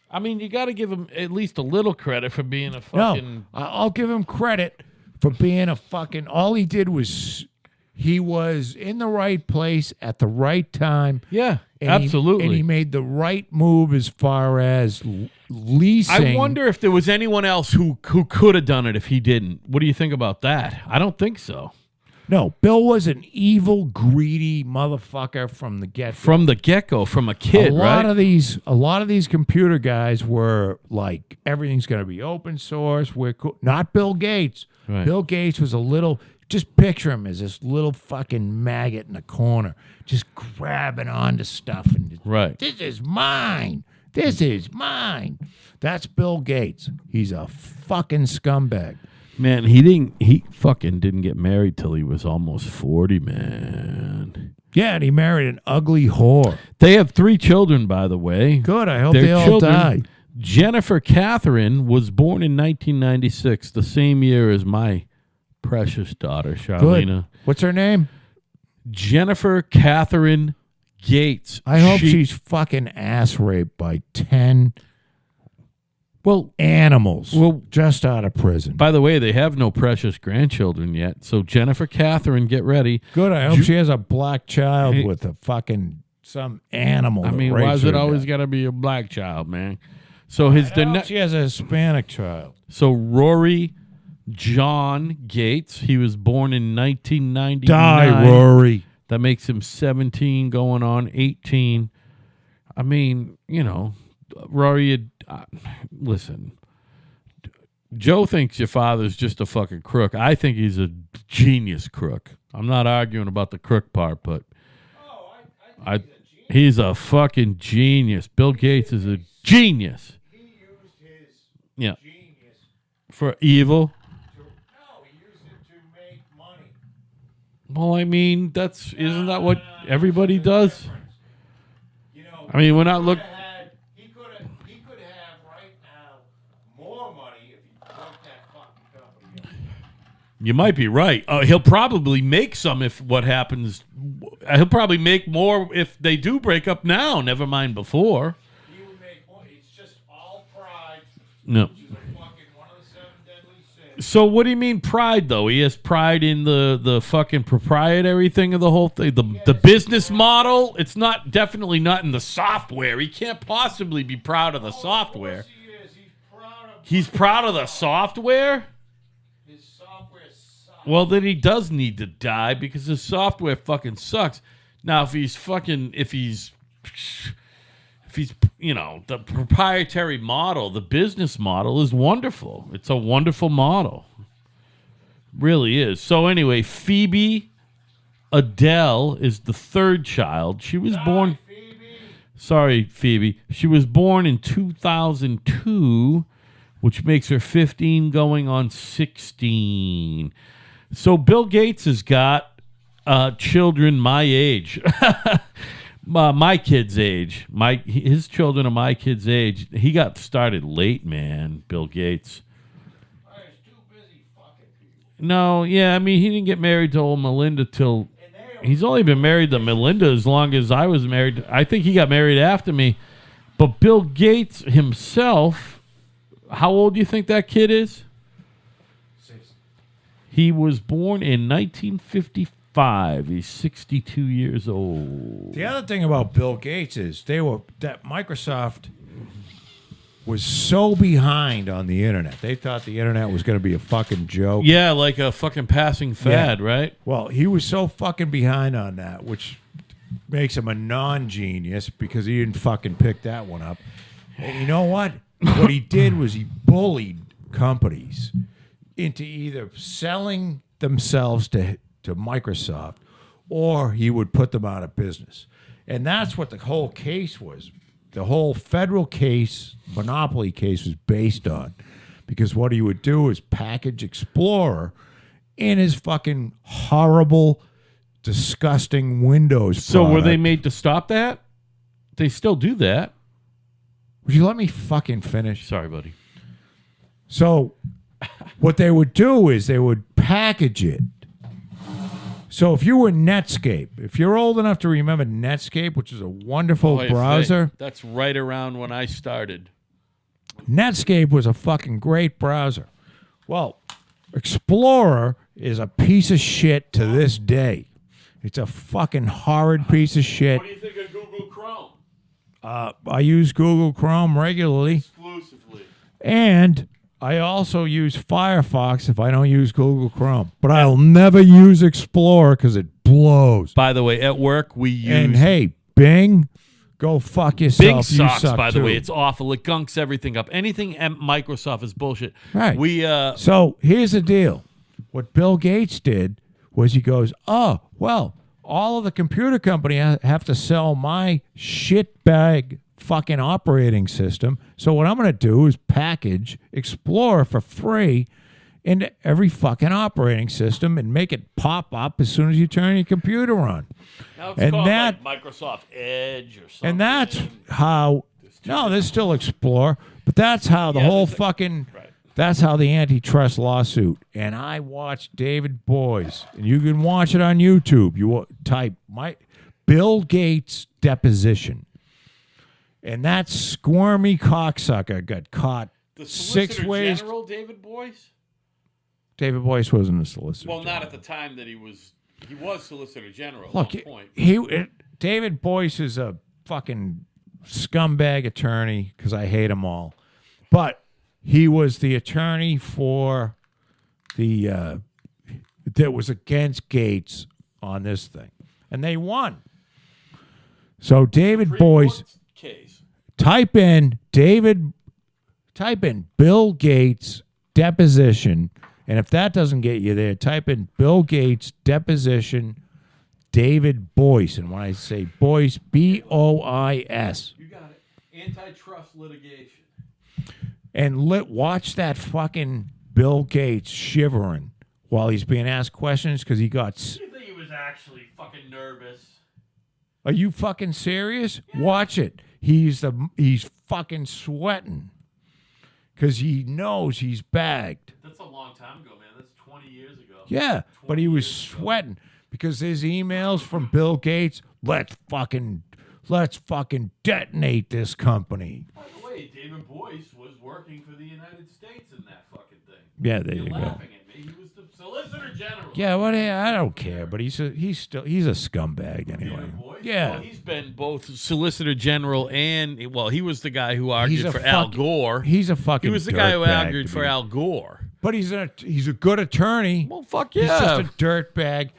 I mean, you got to give him at least a little credit for being a No, fucking... I'll give him credit for being a fucking. All he did was he was in the right place at the right time. Yeah, and absolutely. and he made the right move as far as leasing. I wonder if there was anyone else who could have done it if he didn't. What do you think about that? I don't think so. No, Bill was an evil, greedy motherfucker from the get. From the get-go, from a kid, a lot right? a lot of these computer guys were like, everything's going to be open source. We're cool. Not Bill Gates. Right. Bill Gates was a little. Just picture him as this little fucking maggot in the corner, just grabbing onto stuff and Right. This is mine. This is mine. That's Bill Gates. He's a fucking scumbag. Man, he fucking didn't get married till he was almost 40, man. Yeah, and he married an ugly whore. They have 3 children, by the way. Good. I hope Their they all children, die. Jennifer Catherine was born in 1996, the same year as my precious daughter, Charlena. Good. What's her name? Jennifer Catherine Gates. I hope she's fucking ass raped by 10 Well, animals Well- just out of prison. by the way, they have no precious grandchildren yet. So Jennifer Catherine, get ready. Good. I hope she has a black child Hey. with a fucking some animal. I that mean, why rapes is it her always to got to be a black child, man? So his death. I hope she has a Hispanic child. So Rory John Gates, he was born in 1999. Die, Rory. That makes him 17 going on 18. I mean, you know, Rory, listen, Joe thinks your father's just a fucking crook. I think he's a genius crook. I'm not arguing about the crook part, but he's a fucking genius. Bill Gates is a genius. He used his Yeah. genius For evil. to. No, he used it to make money. Well, I mean, isn't that what everybody does? You know, I mean, we're not look. he could have right now more money if he broke that fucking company up. You might be right. He'll probably make some if what happens. He'll probably make more if they do break up now. Never mind before. He would make more. It's just all pride. No. Which is a fucking one of the 7 deadly sins. So what do you mean pride though? He has pride in the fucking proprietary thing of the whole thing, the business model. It's definitely not in the software. He can't possibly be proud of the software. Of course he is. He's proud of the software? His software sucks. Well, then he does need to die because his software fucking sucks. Now, if he's the proprietary model, the business model is wonderful. It's a wonderful model. Really is. So anyway, Phoebe Adele is the third child. She was born... Sorry, Phoebe. She was born in 2002, which makes her 15 going on 16. So Bill Gates has got children my age. My kid's age. His children are my kid's age. He got started late, man, Bill Gates. He's too busy fucking people. No, yeah, I mean, he didn't get married to old Melinda till... He's only been married to Melinda as long as I was married. I think he got married after me. But Bill Gates himself, how old do you think that kid is? 6. He was born in 1955. He's 62 years old. The other thing about Bill Gates is that Microsoft was so behind on the internet. They thought the internet was going to be a fucking joke. Yeah, like a fucking passing fad, right? Well, he was so fucking behind on that, which makes him a non-genius because he didn't fucking pick that one up. And you know what? What he did was he bullied companies into either selling themselves to Microsoft or he would put them out of business. And that's what the whole case was. The whole federal case, monopoly case, was based on. Because what he would do is package Explorer in his fucking horrible, disgusting Windows So product. were they made to stop that? They still do that. Would you let me fucking finish? Sorry, buddy. So what they would do is they would package it. So if you were Netscape, if you're old enough to remember Netscape, which is a wonderful browser. That's right around when I started. Netscape was a fucking great browser. Well, Explorer is a piece of shit to this day. It's a fucking horrid piece of shit. What do you think of Google Chrome? I use Google Chrome regularly. Exclusively. And I also use Firefox if I don't use Google Chrome. But I'll never use Explorer because it blows. By the way, at work we use... And hey, Bing, go fuck yourself. Bing You sucks, suck by the too. way. It's awful. It gunks everything up. Anything Microsoft is bullshit. Right. So here's the deal. What Bill Gates did was he goes, oh, well, all of the computer company have to sell my shitbag fucking operating system. So what I'm going to do is package Explorer for free into every fucking operating system and make it pop up as soon as you turn your computer on. Now it's And called that- like Microsoft Edge or something. And that's how, no, there's still Explorer, but that's how the whole fucking, Right. that's how the antitrust lawsuit. And I watched David Boyes, and you can watch it on YouTube. You type Bill Gates deposition. And that squirmy cocksucker got caught The 6 Solicitor ways. General, David Boyce? David Boyce wasn't a solicitor. Well, not at the time that he was Solicitor General Look, at one point. David Boyce is a fucking scumbag attorney because I hate them all. But he was the attorney for that was against Gates on this thing. And they won. So David Boyce, Case. type in Bill Gates deposition. And if that doesn't get you there, type in Bill Gates deposition David Boyce. And when I say Boyce, B-O-I-S. You got it. Antitrust litigation. And watch that fucking Bill Gates shivering while he's being asked questions because he got... You think he was actually fucking nervous. Are you fucking serious? Watch it. He's fucking sweating because he knows he's bagged. That's a long time ago, man. That's 20 years ago. Yeah, but he was sweating because there's emails from Bill Gates. Let's fucking detonate this company. By the way, David Boyce was working for the United States in that fucking thing. Yeah, there You're you go. laughing at me. He was the Solicitor General. Yeah, what? I don't care, but he's a scumbag anyway. David Boyce? Yeah. Well, he's been both Solicitor General and, well, he was the guy who argued He's a for Al fuck- Gore. He's a fucking. He was the guy who dirtbag argued to for me. Al Gore. But he's a good attorney. Well, fuck He's yeah. just a dirtbag.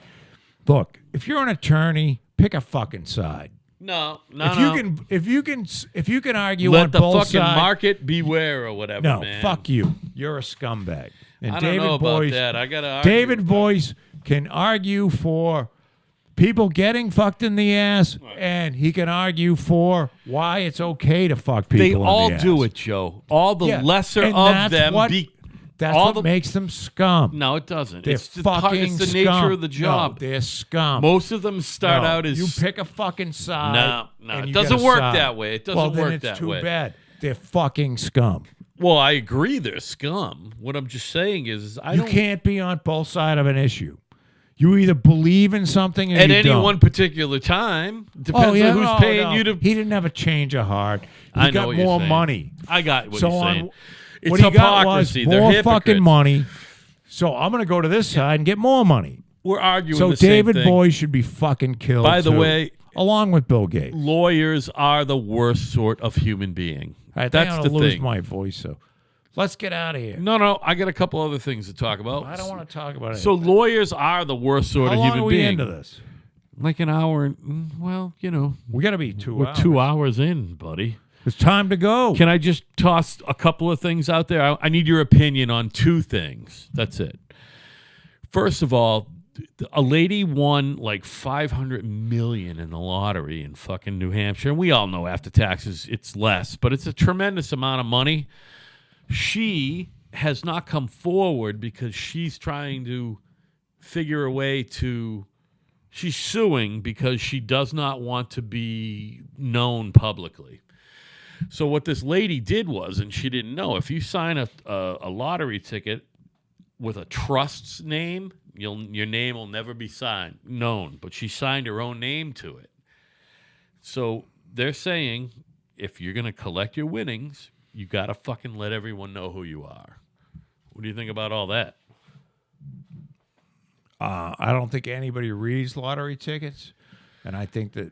Look, if you're an attorney, pick a fucking side. No. If you can argue Let on the both fucking sides, market beware or whatever, no, man. fuck you. You're a scumbag. And I don't David know about Boyce, that. I got to argue. David Boyce can argue for people getting fucked in the ass, and he can argue for why it's okay to fuck people They in all the ass. do it, Joe. All the Yeah, lesser and of that's them. what- That's all what the- makes them scum. No, it doesn't. They're It's the fucking it's the scum. nature of the job. No, they're scum. Most of them start No, out as you pick a fucking side. No, and it you doesn't get a work side. that way. It doesn't well, then work it's that too way. bad. They're fucking scum. Well, I agree they're scum. What I'm just saying is I You don't can't be on both sides of an issue. You either believe in something or at you any don't. one particular time. Depends on who's paying you to. He didn't have a change of heart. He I know got what you're more saying. money. I got what So you're saying. on, It's what he got was hypocrisy. more They're fucking hypocrites. money. So I'm going to go to this side and get more money. We're arguing So the same David thing. Boyce should be fucking killed. By the too, way, along with Bill Gates. lawyers are the worst sort of human being. I think That's I'm the gonna lose thing. my voice. So let's get out of here. No, I got a couple other things to talk about. I don't want to talk about it. So lawyers are the worst sort how of long human are we being. into this? Like an hour. Well, We got to be 2 we're hours. 2 hours in, buddy. It's time to go. Can I just toss a couple of things out there? I need your opinion on two things. That's it. First of all, a lady won like $500 million in the lottery in fucking New Hampshire. And we all know after taxes it's less, but it's a tremendous amount of money. She has not come forward because she's trying to figure a way to... She's suing because she does not want to be known publicly. So what this lady did was, and she didn't know, if you sign a lottery ticket with a trust's name, your name will never be known. But she signed her own name to it. So they're saying, if you're going to collect your winnings, you got to fucking let everyone know who you are. What do you think about all that? I don't think anybody reads lottery tickets, and I think that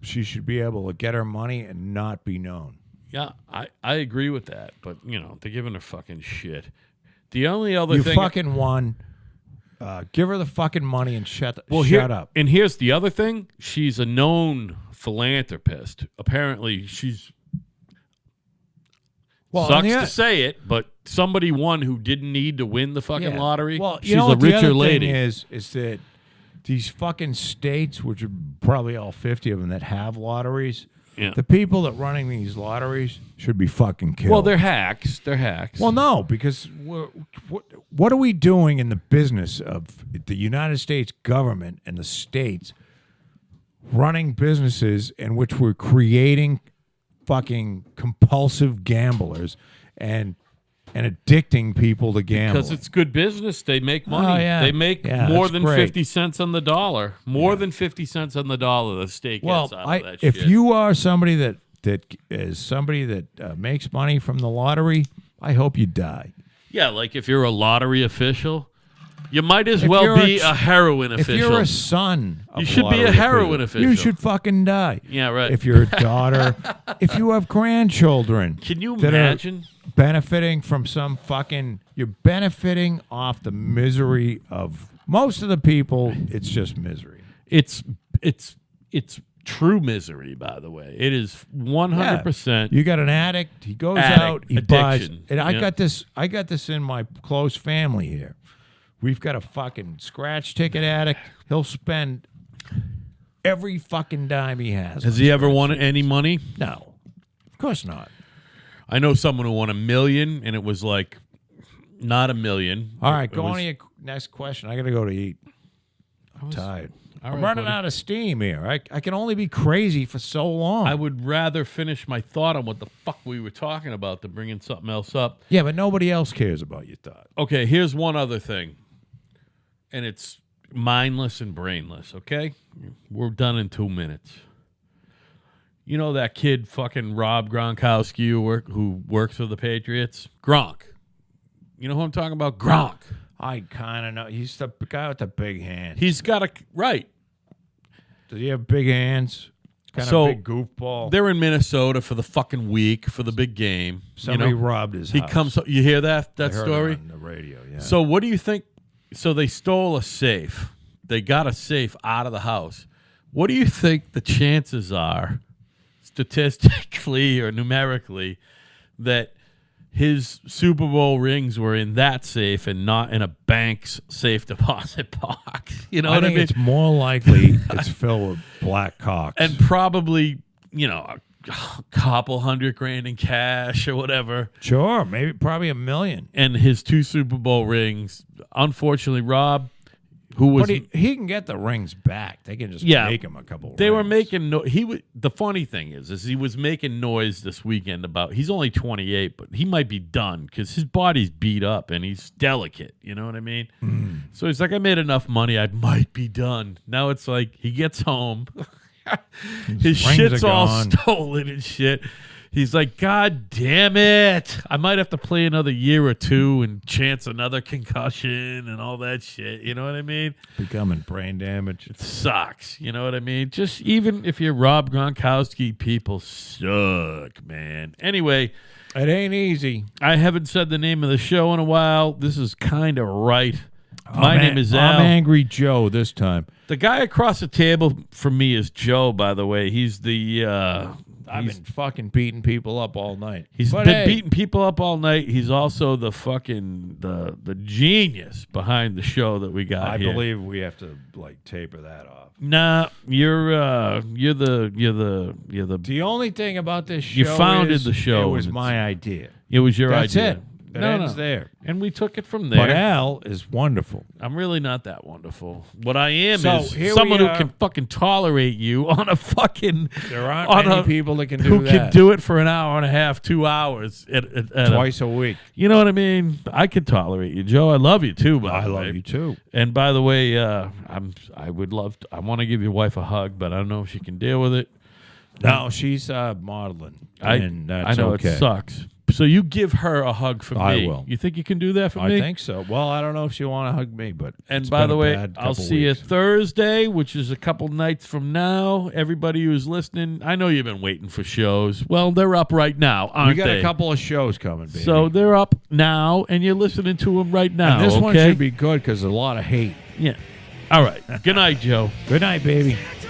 she should be able to get her money and not be known. Yeah, I agree with that. But, they're giving her fucking shit. The only other You thing... fucking won. Give her the fucking money and shut up. And here's the other thing. She's a known philanthropist. Apparently, she's... Well, sucks and the to say it, but somebody won who didn't need to win the fucking lottery. Well, she's you know a what the richer other lady. thing is that these fucking states, which are probably all 50 of them that have lotteries, Yeah. the people that running these lotteries should be fucking killed. Well, they're hacks. They're hacks. Well, no, because what are we doing in the business of the United States government and the states running businesses in which we're creating fucking compulsive gamblers and addicting people to gambling? because it's good business. They make money. Oh, yeah. They make Yeah, more that's than great. 50 cents on the dollar. More than 50 cents on the dollar the state Well, gets out of that if shit. you are somebody that is somebody that makes money from the lottery, I hope you die. Yeah, like if you're a lottery official, you might as If well you're be a heroin If official. you're a son of You should be a lottery heroin You official. should fucking die. Yeah, right. If you're a daughter, if you have grandchildren, Can you that are imagine? benefiting from some fucking? You're benefiting off the misery of most of the people. It's just misery. It's true misery, by the way. It is 100%. You got an addict. He goes Addict, out. He buys. addiction. And I Yeah. got this. I got this in my close family here. We've got a fucking scratch ticket addict. He'll spend every fucking dime he has. Has on he ever scratch won tickets. any money? No, of course not. I know someone who won $1 million, and it was like not $1 million. All right, It go was- on to your next question. I got to go to eat. tired. All I'm right, running buddy. out of steam here. I can only be crazy for so long. I would rather finish my thought on what the fuck we were talking about than bringing something else up. Yeah, but nobody else cares about your thought. Okay, here's one other thing. And it's mindless and brainless, okay? We're done in 2 minutes. You know that kid fucking Rob Gronkowski who works for the Patriots? Gronk. You know who I'm talking about? Gronk. I kind of know. He's the guy with the big hands. He's got a... Right. Does he have big hands? Kind So, of big goofball. They're in Minnesota for the fucking week, for the big game. Somebody you know? robbed his He house. comes... You hear that I heard it story? on the radio, yeah. So what do you think? So they stole a safe. They got a safe out of the house. What do you think the chances are, statistically or numerically, that his Super Bowl rings were in that safe and not in a bank's safe deposit box? You know I what I think mean? it's more likely it's filled with black cocks. And probably, a couple $100,000 in cash or whatever. sure, maybe probably $1 million. And his 2 Super Bowl rings. Unfortunately, Rob, who was... But he can get the rings back. They can just Yeah. make him a couple. They were rings. making the funny thing is he was making noise this weekend about he's only 28, but he might be done because his body's beat up and he's delicate. You know what I mean? So he's like, I made enough money, I might be done. Now it's like he gets home, his rings shit's are all gone. stolen and shit. He's like, God damn it. I might have to play another year or two and chance another concussion and all that shit. You know what I mean? becoming brain damage. Sucks. You know what I mean? Just even if you're Rob Gronkowski, people suck, man. Anyway, It ain't easy. I haven't said the name of the show in a while. This is kind of right. My name is Al. I'm Angry Joe this time. The guy across the table from me is Joe, by the way. He's the... I've been fucking beating people up all night. He's But been hey, beating people up all night. He's also the fucking the genius behind the show that we got I here. believe we have to taper that off. Nah, you're the The only thing about this show You founded is the show, It was and my idea. it was your That's idea. it. It ends there. And we took it from there. But Al is wonderful. I'm really not that wonderful. What I am So, is here someone we who are. can fucking tolerate you on a fucking. There aren't on many a- people that can do who that. can do it for an hour and a half, 2 hours at Twice a week. You know what I mean? I can tolerate you, Joe. I love you too. By I the love way. you too. And by the way, I would love. I want to give your wife a hug, but I don't know if she can deal with it. No, she's modeling. and I that's know okay. it sucks. So you give her a hug for I me. will. You think you can do that for I me? think so. Well, I don't know if she'll want to hug me, but And it's by been the a way, bad I'll couple see weeks. you Thursday, which is a couple nights from now. Everybody who's listening, I know you've been waiting for shows. Well, they're up right now, aren't We got they? a couple of shows coming, baby. So they're up now, and you're listening to them right now. and this one okay? should be good because there's a lot of hate. Yeah. All right. Good night, Joe. Good night, baby. It's